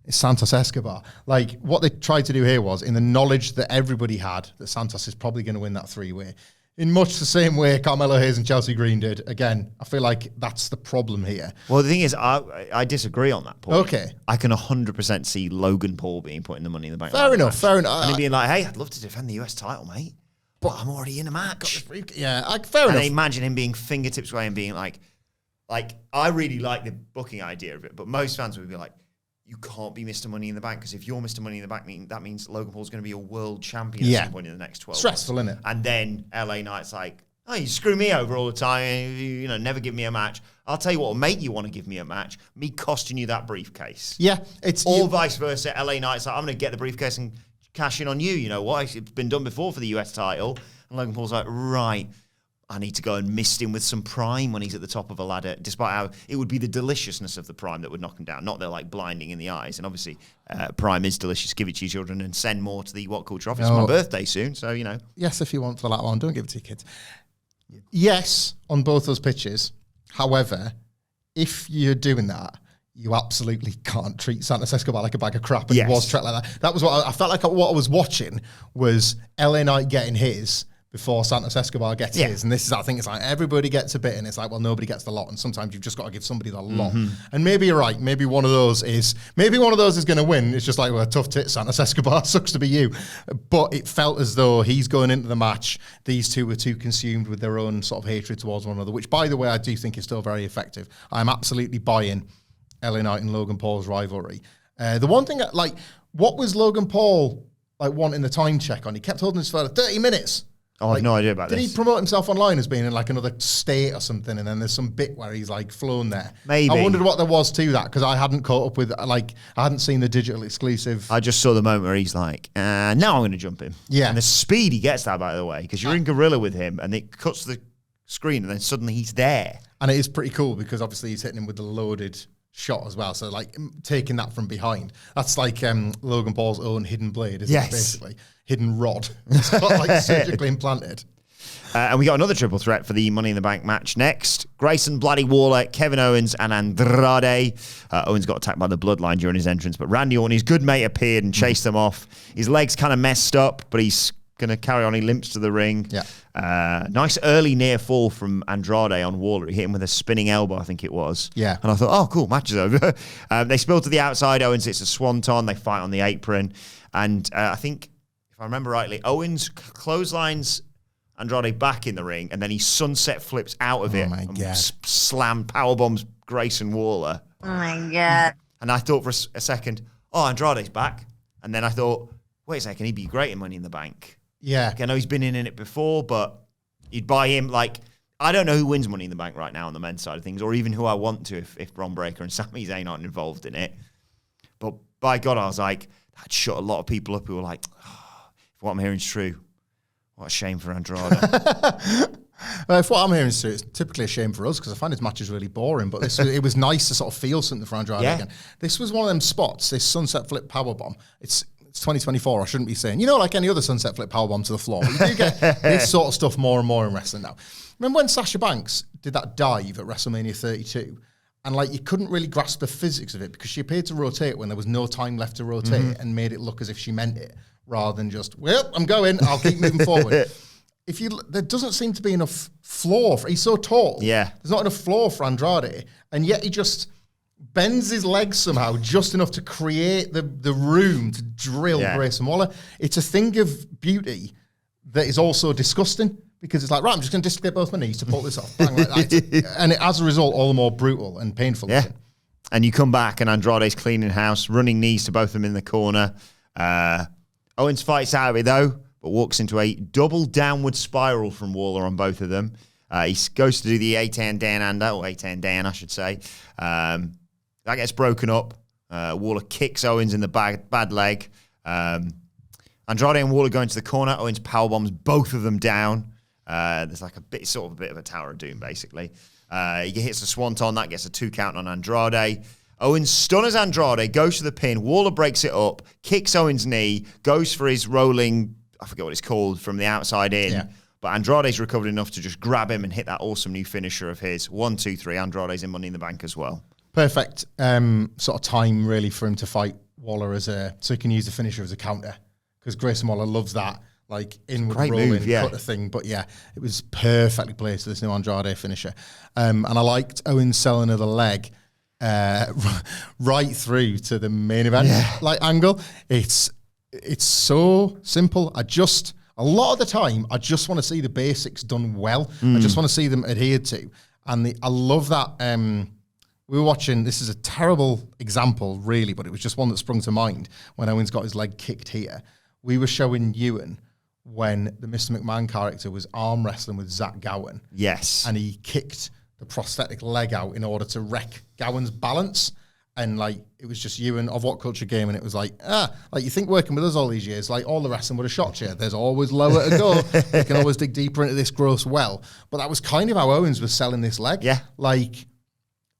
It's Santos Escobar. Like, what they tried to do here was, in the knowledge that everybody had, that Santos is probably going to win that three-way, in much the same way Carmelo Hayes and Chelsea Green did. Again, I feel like that's the problem here. Well, the thing is, I disagree on that point. Okay. I can 100% see Logan Paul being put in the Money in the Bank. Fair enough. And him being like, hey, I'd love to defend the US title, mate, but I'm already in a match. Yeah, fair enough. And imagine him being fingertips away and being like, I really like the booking idea of it, but most fans would be like, you can't be Mr. Money in the Bank, because if you're Mr. Money in the Bank, that means Logan Paul's going to be a world champion at some point in the next 12 Stressful, months. isn't it? And then LA Knight's like, oh, you screw me over all the time, never give me a match. I'll tell you what will make you want to give me a match, me costing you that briefcase. Yeah, it's... Or vice versa, LA Knight's like, I'm going to get the briefcase and cash in on you. You know what? It's been done before for the US title. And Logan Paul's like, right, I need to go and mist him with some Prime when he's at the top of a ladder, despite how it would be the deliciousness of the Prime that would knock him down, not the blinding in the eyes. And obviously, Prime is delicious. Give it to your children and send more to the What Culture office. It's my birthday soon, so, Yes, if you want for the latter one, don't give it to your kids. Yes, on both those pitches. However, if you're doing that, you absolutely can't treat Santos Escobar like a bag of crap, and he was treated like that. That was what I felt like. What I was watching was LA Knight getting his before Santos Escobar gets his. And this is, I think it's like everybody gets a bit, and it's like, well, nobody gets the lot, and sometimes you've just got to give somebody the lot. And maybe you're right. Maybe one of those is going to win. It's just like, well, tough tit, Santos Escobar, sucks to be you. But it felt as though he's going into the match. These two were too consumed with their own sort of hatred towards one another, which, by the way, I do think is still very effective. I'm absolutely buying LA Knight and Logan Paul's rivalry. The one thing, what was Logan Paul wanting the time check on? He kept holding this for 30 minutes. Oh, I have no idea about this. Did he promote himself online as being in another state or something, and then there's some bit where he's flown there? Maybe. I wondered what there was to that, because I hadn't caught up with, I hadn't seen the digital exclusive. I just saw the moment where he's like, now I'm going to jump him. Yeah. And the speed he gets that, by the way, because you're in gorilla with him, and it cuts the screen, and then suddenly he's there. And it is pretty cool, because obviously he's hitting him with the loaded shot as well. So taking that from behind, that's Logan Paul's own hidden blade, isn't it? Basically, hidden rod. It's got surgically implanted. And we got another triple threat for the Money in the Bank match next. Grayson, Bloody Waller, Kevin Owens, and Andrade. Owens got attacked by the Bloodline during his entrance, but Randy Orton, his good mate, appeared and chased them off. His legs kind of messed up, but he's going to carry on. He limps to the ring. Yeah. Nice early near fall from Andrade on Waller. He hit him with a spinning elbow, I think it was. Yeah. And I thought, oh, cool, match is over. They spill to the outside. Owens hits a swanton. They fight on the apron. And I think, if I remember rightly, Owens clotheslines Andrade back in the ring, and then he sunset flips out of it. My and God. Slam powerbombs Grayson Waller. Oh my God. And I thought for a second, oh, Andrade's back. And then I thought, wait a second, he'd be great in Money in the Bank. Yeah. I know he's been in it before, but you'd buy him. I don't know who wins Money in the Bank right now on the men's side of things, or even who I want to if Bron Breakker and Sami Zayn aren't involved in it. But by God, I was like, that shut a lot of people up who were like, oh, if what I'm hearing is true, what a shame for Andrade. If what I'm hearing is true, it's typically a shame for us, because I find his matches really boring, but it was nice to sort of feel something for Andrade again. This was one of them spots, this sunset flip powerbomb. It's 2024, I shouldn't be saying, like any other sunset flip powerbomb to the floor. But you do get this sort of stuff more and more in wrestling now. Remember when Sasha Banks did that dive at WrestleMania 32? And you couldn't really grasp the physics of it, because she appeared to rotate when there was no time left to rotate, and made it look as if she meant it, rather than just, well, I'm going, I'll keep moving forward. There doesn't seem to be enough floor he's so tall. Yeah. There's not enough floor for Andrade, and yet he just bends his legs somehow just enough to create the room to drill Grayson Waller. It's a thing of beauty that is also disgusting, because it's like, right, I'm just going to dislocate both my knees to pull this off. Bang, like that. And as a result, all the more brutal and painful. Yeah. And you come back, and Andrade's cleaning house, running knees to both of them in the corner. Owens fights out of it, though, but walks into a double downward spiral from Waller on both of them. He goes to do the A-10 Dan-Ander, or A-10 Dan, I should say. That gets broken up. Waller kicks Owens in the bad leg. Andrade and Waller go into the corner. Owens powerbombs both of them down. There's like a bit of a Tower of Doom, basically. He hits the Swanton. That gets a 2 count on Andrade. Owens stunners Andrade, goes to the pin. Waller breaks it up, kicks Owens' knee, goes for his rolling, I forget what it's called, from the outside in. Yeah. But Andrade's recovered enough to just grab him and hit that awesome new finisher of his. 1, 2, 3. Andrade's in Money in the Bank as well. Perfect sort of time, really, for him to fight Waller so he can use the finisher as a counter. Because Grayson Waller loves that, like, inward rolling cut of thing. But yeah, it was perfectly placed for this new Andrade finisher. And I liked Owens selling of the leg right through to the main event angle. It's so simple. A lot of the time, I just want to see the basics done well. I just want to see them adhered to. And I love that. We were watching, this is a terrible example, really, but it was just one that sprung to mind when Owens got his leg kicked here. We were showing Ewan when the Mr. McMahon character was arm wrestling with Zach Gowen. Yes. And he kicked the prosthetic leg out in order to wreck Gowen's balance. And like, it was just Ewan of What Culture Game, and it was like, you think working with us all these years, like all the wrestling would have shot you. There's always lower to go. You can always dig deeper into this gross well. But that was kind of how Owens was selling this leg. Yeah. Like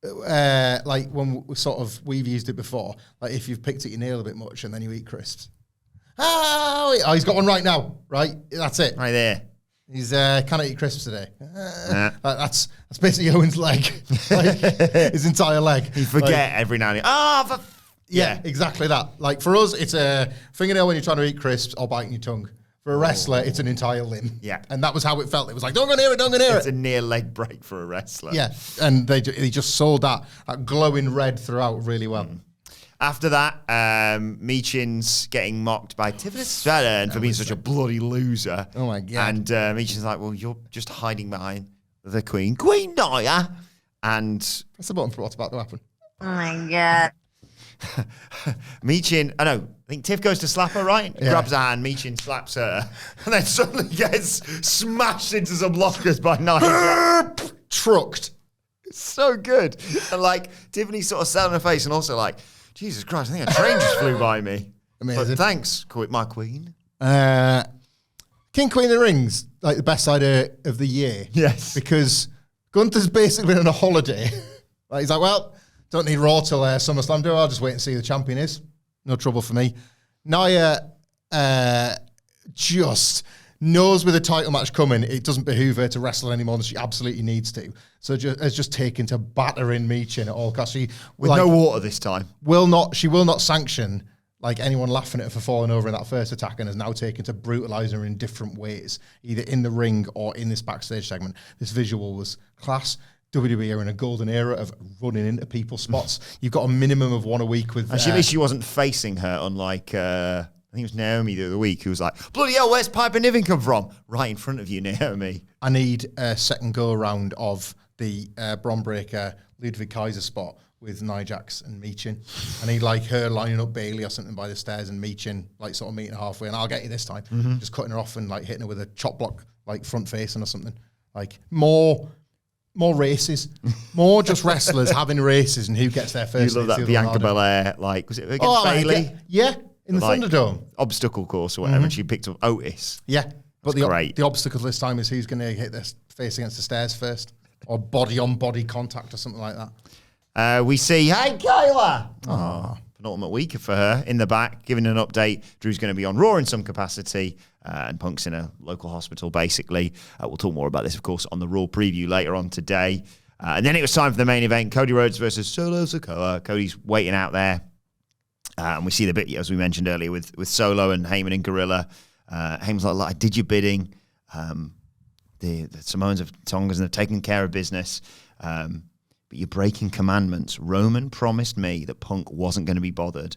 when we've used it before, like if you've picked at your nail a bit much and then you eat crisps. Oh, he's got one right now, right? That's it. Right there. He's can't eat crisps today. That's basically Owen's leg, like, his entire leg. You forget every now and then. Yeah, exactly that. Like for us, it's a fingernail when you're trying to eat crisps or biting your tongue. For a wrestler, it's an entire limb. Yeah. And that was how it felt. It was like, don't go near it, don't go near it. It's a near leg break for a wrestler. Yeah, and they just sold that glowing red throughout really well. After that, Meechin's getting mocked by Tiffany Stratton for being such a bloody loser. Oh, my God. And Meechin's like, well, you're just hiding behind the Queen. Queen Nia! And... Press the button for what's about to happen. Oh, my God. Meechin, I think Tiff goes to slap her, right? Yeah. Grabs her hand, Meechin slaps her, and then suddenly gets smashed into some lockers by Nia. Trucked. It's so good. And like, Tiffany's sort of selling her face and also like, Jesus Christ, I think a train just flew by me. Amazing. But thanks, my queen. King, Queen of the Rings, like the best idea of the year. Yes. Because Gunther's basically been on a holiday. Like, he's like, well, don't need Raw till SummerSlam, do I? I'll just wait and see who the champion is. No trouble for me. Nia just knows with a title match coming, it doesn't behoove her to wrestle any more than she absolutely needs to. So has just taken to battering Meechin at all costs. With no water this time. She will not sanction like anyone laughing at her for falling over in that first attack, and has now taken to brutalising her in different ways, either in the ring or in this backstage segment. This visual was class. WWE are in a golden era of running into people's spots. You've got a minimum of one a week with... And at least she wasn't facing her, unlike... I think it was Naomi the other week who was like, bloody hell, where's Piper Niven come from? Right in front of you, Naomi. I need a second go-around of the Bron Breakker Ludwig Kaiser spot with Nia Jax and Meechin. I need like her lining up Bailey or something by the stairs and Meechin like sort of meeting halfway, and I'll get you this time. Just cutting her off and like hitting her with a chop block, like front facing or something. Like more races, more just wrestlers having races and who gets there first. You love that Bianca Belair, like, was it against Bailey? Yeah. In the like, Thunderdome. Obstacle course or whatever, and she picked up Otis. Yeah. But great. The obstacle this time is who's going to hit their face against the stairs first, or body-on-body contact or something like that. We see, hey, Kayla! Oh, penultimate week for her in the back, giving an update. Drew's going to be on Raw in some capacity, and Punk's in a local hospital, basically. We'll talk more about this, of course, on the Raw preview later on today. And then it was time for the main event, Cody Rhodes versus Solo Sikoa. Cody's waiting out there. And we see the bit, as we mentioned earlier, with Solo and Heyman and Gorilla. Heyman's like, I did your bidding. The Samoans have Tongas and they've taken care of business. But you're breaking commandments. Roman promised me that Punk wasn't going to be bothered.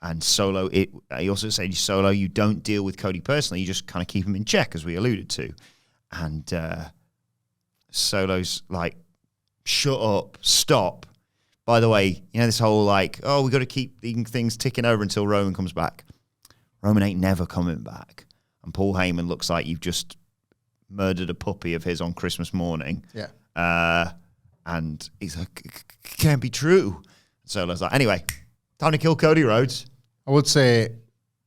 And Solo, he also said, Solo, you don't deal with Cody personally. You just kind of keep him in check, as we alluded to. And Solo's like, shut up, stop. by the way, this whole like, oh, we got to keep things ticking over until Roman comes back. Roman ain't never coming back. And Paul Heyman looks like you've just murdered a puppy of his on Christmas morning. Yeah. And he's like, can't be true. So I was like, anyway, time to kill Cody Rhodes. I would say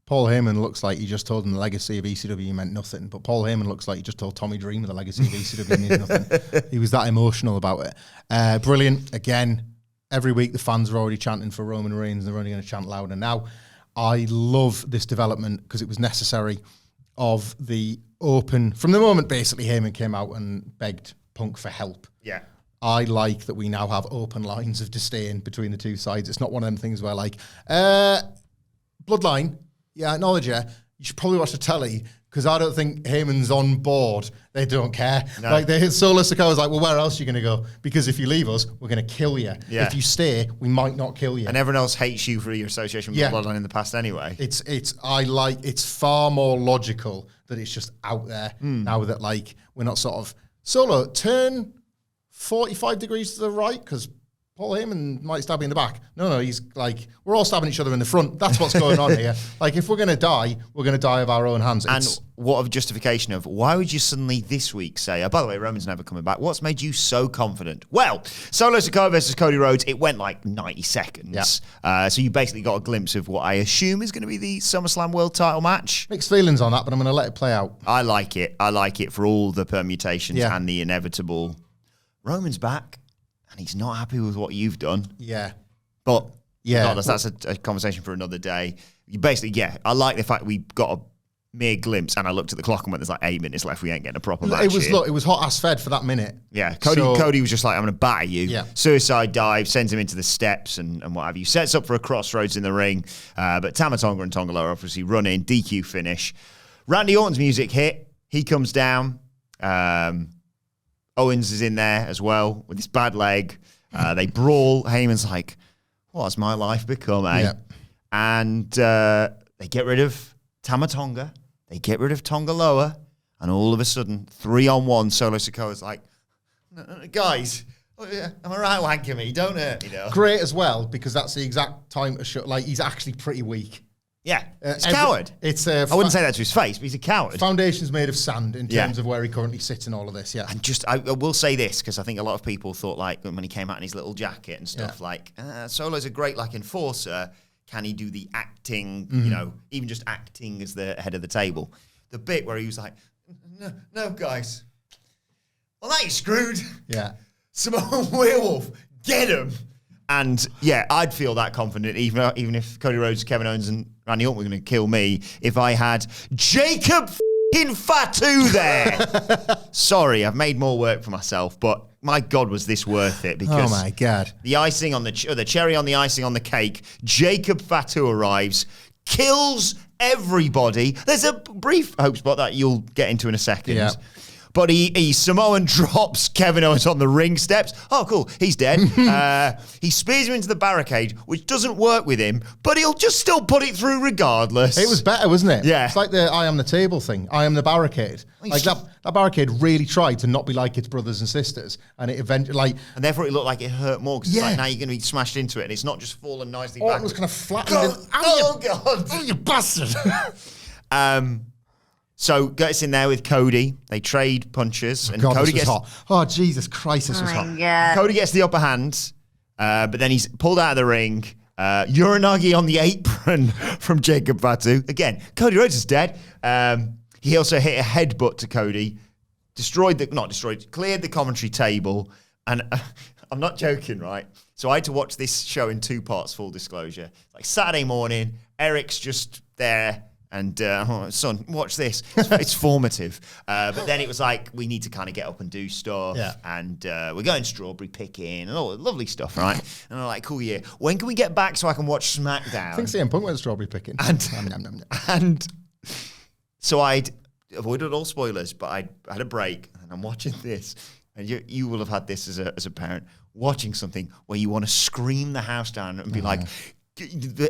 Paul Heyman looks like you just told him the legacy of ECW meant nothing, but Paul Heyman looks like you just told Tommy Dreamer the legacy of ECW means nothing. He was that emotional about it. Brilliant. Again, every week the fans are already chanting for Roman Reigns, and they're only going to chant louder now. I love this development because it was necessary of the open, from the moment basically Heyman came out and begged Punk for help. Yeah. I like that we now have open lines of disdain between the two sides. It's not one of them things where like, Bloodline, yeah, I acknowledge you. You should probably watch the telly because I don't think Heyman's on board. They don't care. No. Like, Solo Sikoa's like, well, where else are you going to go? Because if you leave us, we're going to kill you. Yeah. If you stay, we might not kill you. And everyone else hates you for your association with Bloodline in the past anyway. It's far more logical that it's just out there now that like we're not sort of Solo turn 45 degrees to the right because Paul Heyman might stab you in the back. No, he's like, we're all stabbing each other in the front. That's what's going on here. Like, if we're going to die, we're going to die of our own hands. And what of justification of why would you suddenly this week say, oh, by the way, Roman's never coming back? What's made you so confident? Well, Solo Sikoa versus Cody Rhodes, it went like 90 seconds. Yeah. So you basically got a glimpse of what I assume is going to be the SummerSlam World title match. Mixed feelings on that, but I'm going to let it play out. I like it. I like it for all the permutations Yeah. and the inevitable. Roman's back. And he's not happy with what you've done. Yeah. But yeah, regardless, that's a conversation for another day. You basically, I like the fact we got a mere glimpse, and I looked at the clock and went, there's like 8 minutes left. We ain't getting a proper match here. It was hot ass fed for that minute. Yeah, Cody was just like, I'm going to batter you. Yeah. Suicide dive, sends him into the steps and what have you. Sets up for a crossroads in the ring. But Tama Tonga and Tonga Loa obviously run in, DQ finish. Randy Orton's music hit. He comes down. Owens is in there as well with his bad leg. They brawl. Heyman's like, what's my life become, eh? Yeah. And they get rid of Tama Tonga. They get rid of Tonga Loa. And all of a sudden, 3-on-1, Solo Sikoa's like, guys, am I right wanking me? Don't hurt me, though. Great as well, because that's the exact time to show, like, he's actually pretty weak. Yeah, he's a coward. I wouldn't say that to his face, but he's a coward. Foundation's made of sand in terms of where he currently sits in all of this, yeah. And I will say this, because I think a lot of people thought, like, when he came out in his little jacket and stuff, like, Solo's a great, like, enforcer. Can he do the acting, even just acting as the head of the table? The bit where he was like, no, guys. Well, now you're screwed. Yeah. Samoan Werewolf, get him. And yeah, I'd feel that confident, even if Cody Rhodes, Kevin Owens, and Randy Orton were going to kill me, if I had Jacob f***ing Fatu there. Sorry, I've made more work for myself, but my God, was this worth it? Because oh my God, the icing on the cherry on the icing on the cake, Jacob Fatu arrives, kills everybody. There's a brief hope spot that you'll get into in a second. Yeah. But he Samoan drops Kevin Owens on the ring steps. Oh, cool. He's dead. He spears him into the barricade, which doesn't work with him, but he'll just still put it through regardless. it was better, wasn't it? Yeah. It's like the I am the table thing. I am the barricade. Like that barricade really tried to not be like its brothers and sisters, and it eventually And therefore it looked like it hurt more, because it's Yeah. like now you're going to be smashed into it, and it's not just fallen nicely Orton back. was kind of flattened. Oh, God. Oh, you bastard. So gets in there with Cody. They trade punches, and God, Cody this was gets hot. Oh, Jesus Christ, this Oh was my hot. God. Cody gets the upper hand, but then he's pulled out of the ring. Uranagi on the apron from Jacob Fatu. Again, Cody Rhodes is dead. He also hit a headbutt to Cody, cleared the commentary table, and I'm not joking, right? So I had to watch this show in 2 parts, full disclosure. Like Saturday morning, Eric's just there. And, son, watch this. It's formative. But then it was like, we need to kind of get up and do stuff. Yeah. And we're going strawberry picking and all lovely stuff, right? And I'm like, cool, yeah. When can we get back so I can watch SmackDown? I think CM Punk went strawberry picking. And so I'd avoided all spoilers, but I had a break, and I'm watching this. And you will have had this as a parent, watching something where you want to scream the house down and be like,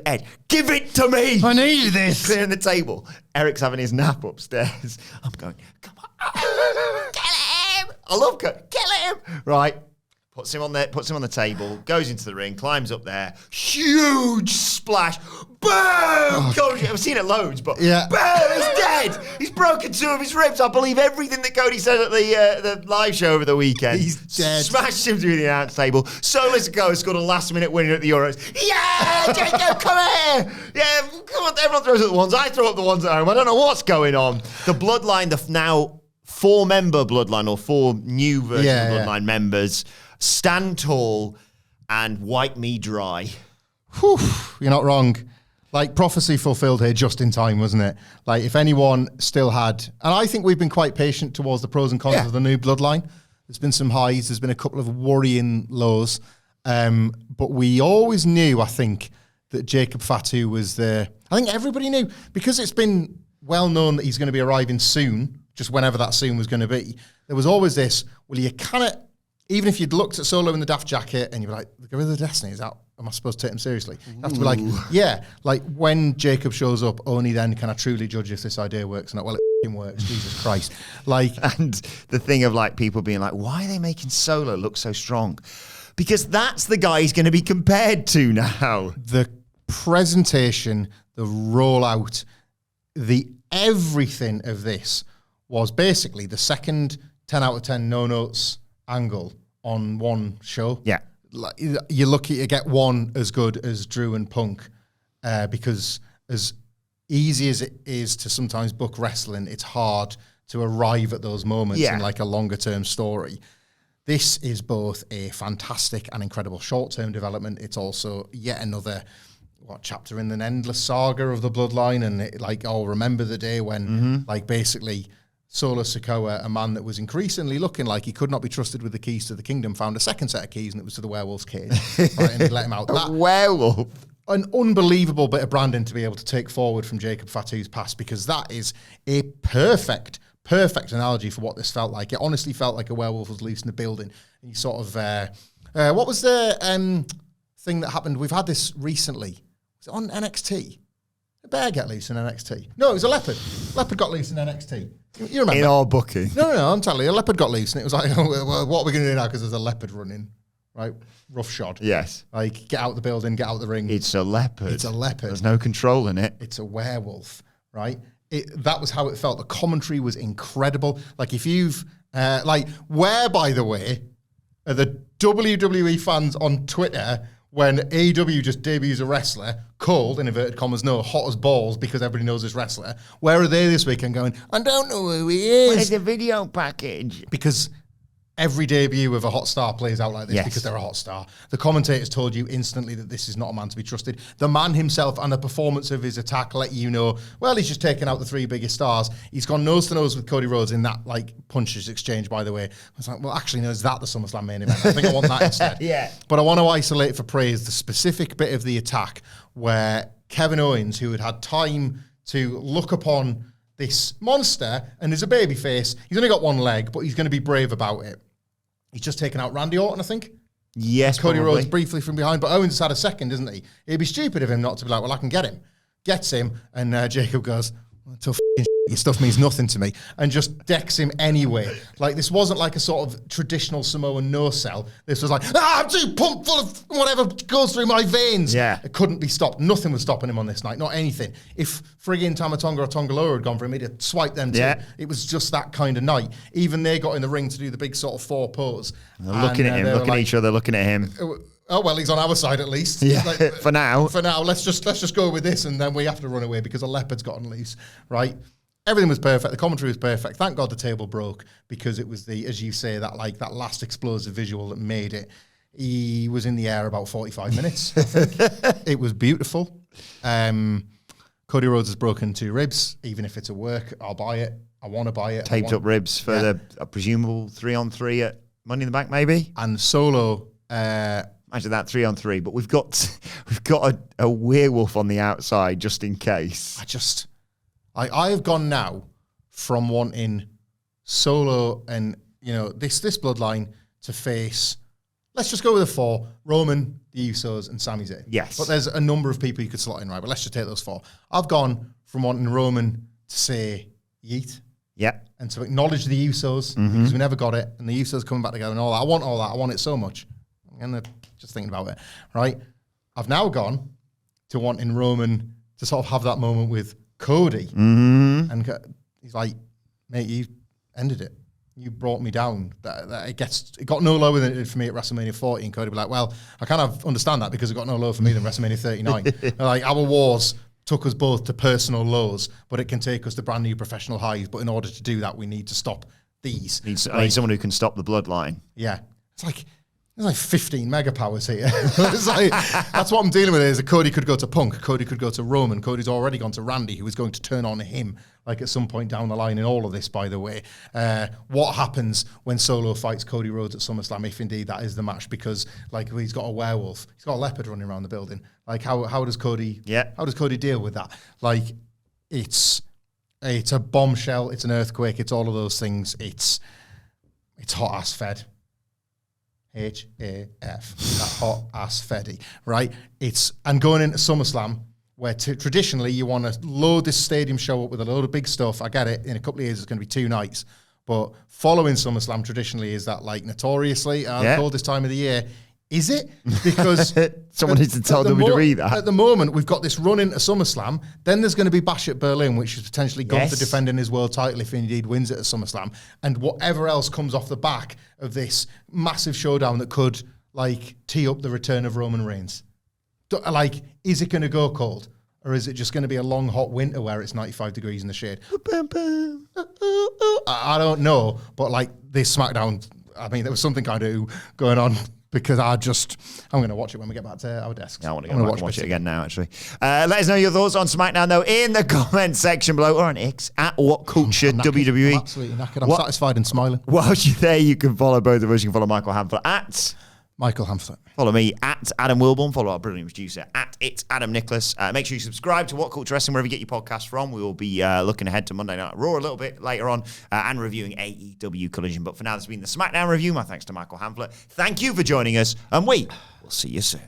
Ed, give it to me. I need this. Clearing the table. Eric's having his nap upstairs. I'm going, come on. Kill him. I love Kill him. Right. puts him on the table, goes into the ring, climbs up there, huge splash, boom! Cody, I've seen it loads, but boom, he's dead. He's broken 2 of his ribs. I believe everything that Cody said at the live show over the weekend. He's dead. Smashed him through the announce table. Solo Sikoa scored a last-minute winner at the Euros. Yeah, Jacob, come here! Yeah, come on, everyone throws up the ones. I throw up the ones at home. I don't know what's going on. The Bloodline, the now 4-member Bloodline, or 4 new version of Bloodline members, stand tall and wipe me dry. Whew, you're not wrong. Like, prophecy fulfilled here just in time, wasn't it? Like, if anyone still had... And I think we've been quite patient towards the pros and cons of the new Bloodline. There's been some highs. There's been a couple of worrying lows. But we always knew, I think, that Jacob Fatu was there. I think everybody knew. Because it's been well known that he's going to be arriving soon, just whenever that soon was going to be, there was always this, well, you cannot... Even if you'd looked at Solo in the Daft Jacket and you were like, the Gorilla of Destiny, is that... Am I supposed to take him seriously? You have to be like, yeah, like when Jacob shows up, only then can I truly judge if this idea works or not. Well, it f***ing works, Jesus Christ. Like, and the thing of like people being like, why are they making Solo look so strong? Because that's the guy he's going to be compared to now. The presentation, the rollout, the everything of this was basically the second 10 out of 10 no notes angle on one show. Yeah. Like, you're lucky to get one as good as Drew and Punk, because as easy as it is to sometimes book wrestling, it's hard to arrive at those moments in like a longer term story. This is both a fantastic and incredible short term development. It's also yet another chapter in an endless saga of the Bloodline, and remember the day when like basically Solo Sikoa, a man that was increasingly looking like he could not be trusted with the keys to the kingdom, found a second set of keys, and it was to the werewolf's cage. Right, and they let him out. A werewolf. An unbelievable bit of branding to be able to take forward from Jacob Fatu's past, because that is a perfect analogy for what this felt like. It honestly felt like a werewolf was loose in the building. And you sort of, what was the thing that happened? We've had this recently. Was it on NXT? A bear get loose in NXT? No, it was a leopard. Leopard got loose in NXT. You remember? In our booking. No, I'm telling you, a leopard got loose, and it was like, well, what are we going to do now? Because there's a leopard running, right? Roughshod. Yes. Like, get out the building, get out the ring. It's a leopard. It's a leopard. There's no control in it. It's a werewolf, right? That was how it felt. The commentary was incredible. Like, if you've, where, by the way, are the WWE fans on Twitter when AEW just debuts a wrestler called, in inverted commas, hot as balls because everybody knows this wrestler? Where are they this weekend going, I don't know who he is? Where's the video package? Because every debut of a hot star plays out like this because they're a hot star. The commentators told you instantly that this is not a man to be trusted. The man himself and the performance of his attack let you know, well, he's just taken out the 3 biggest stars. He's gone nose to nose with Cody Rhodes in that punches exchange, by the way. I was like, well, actually, no, is that the SummerSlam main event? I think I want that instead. Yeah. But I want to isolate for praise the specific bit of the attack where Kevin Owens, who had time to look upon this monster and is a babyface, he's only got one leg, but he's going to be brave about it. He's just taken out Randy Orton, I think. Yes, Cody probably. Rhodes briefly from behind, but Owens has had a second, isn't he? It'd be stupid of him not to be like, well, I can get him. Gets him, and Jacob goes, tough shit. Your stuff means nothing to me, and just decks him anyway. Like, this wasn't like a sort of traditional Samoan no-sell. This was like, I'm too pumped full of whatever goes through my veins. Yeah. It couldn't be stopped. Nothing was stopping him on this night, not anything. If friggin' Tamatonga or Tongaloa had gone for him, he'd have swiped them too. Yeah. It was just that kind of night. Even they got in the ring to do the big sort of 4 pose. They're looking at him, looking at each other, looking at him. Oh, well, he's on our side at least. Yeah, for now. For now, let's just go with this, and then we have to run away because a leopard's gotten loose, right? Everything was perfect. The commentary was perfect. Thank God the table broke, because it was as you say, that last explosive visual that made it. He was in the air about 45 minutes, I think. It was beautiful. Cody Rhodes has broken 2 ribs. Even if it's a work, I'll buy it. I want to buy it. Taped up ribs for the presumable 3-on-3 at Money in the Bank, maybe? And Solo... Imagine that 3-on-3, but we've got a werewolf on the outside just in case. I have gone now from wanting Solo and this Bloodline to face. Let's just go with the 4: Roman, the Usos, and Sami Zayn. Yes, but there's a number of people you could slot in, right? But let's just take those 4. I've gone from wanting Roman to say yeet. Yeah. And to acknowledge the Usos, because we never got it, and the Usos coming back together and all that. I want all that. I want it so much. And just thinking about it, right? I've now gone to wanting Roman to sort of have that moment with Cody. And he's like, mate, you ended it. You brought me down. It got no lower than it did for me at WrestleMania 40. And Cody be like, well, I kind of understand that because it got no lower for me than WrestleMania 39. Like, our wars took us both to personal lows, but it can take us to brand new professional highs. But in order to do that, we need to stop these. I need someone who can stop the bloodline. Yeah. It's like, there's like 15 mega powers here. It's like, that's what I'm dealing with. Is that Cody could go to Punk, Cody could go to Roman, Cody's already gone to Randy, who is going to turn on him, like at some point down the line in all of this, by the way. What happens when Solo fights Cody Rhodes at SummerSlam, if indeed that is the match? Because like he's got a werewolf, he's got a leopard running around the building. Like how does Cody deal with that? Like it's a bombshell, it's an earthquake, it's all of those things. It's hot ass fed. H-A-F, that hot ass Feddy, right? And going into SummerSlam, where traditionally you want to load this stadium show up with a load of big stuff. I get it. In a couple of years, it's going to be 2 nights. But following SummerSlam traditionally is that like notoriously the coldest time of the year. Is it? Because someone needs to tell WWE that. At the moment, we've got this run into SummerSlam. Then there's going to be Bash at Berlin, which is potentially Gunther defending his world title if he indeed wins it at SummerSlam. And whatever else comes off the back of this massive showdown that could like tee up the return of Roman Reigns. Like, is it going to go cold? Or is it just going to be a long, hot winter where it's 95 degrees in the shade? I don't know. But like this SmackDown, I mean, there was something kind of going on. Because I'm going to watch it when we get back to our desks. Yeah, I want to go back and watch it again now, actually. Let us know your thoughts on SmackDown, though, in the comment section below or on X at WhatCulture WWE. I'm absolutely knackered. I'm satisfied and smiling. Whilst you're there, you can follow both of us. You can follow Michael Hamflett at Michael Hamflett. Follow me at Adam Wilbourn. Follow our brilliant producer at It's Adam Nicholas. Make sure you subscribe to WhatCulture Wrestling wherever you get your podcast from. We will be looking ahead to Monday Night Raw a little bit later on and reviewing AEW Collision. But for now, this has been the SmackDown review. My thanks to Michael Hamflett. Thank you for joining us, and we will see you soon.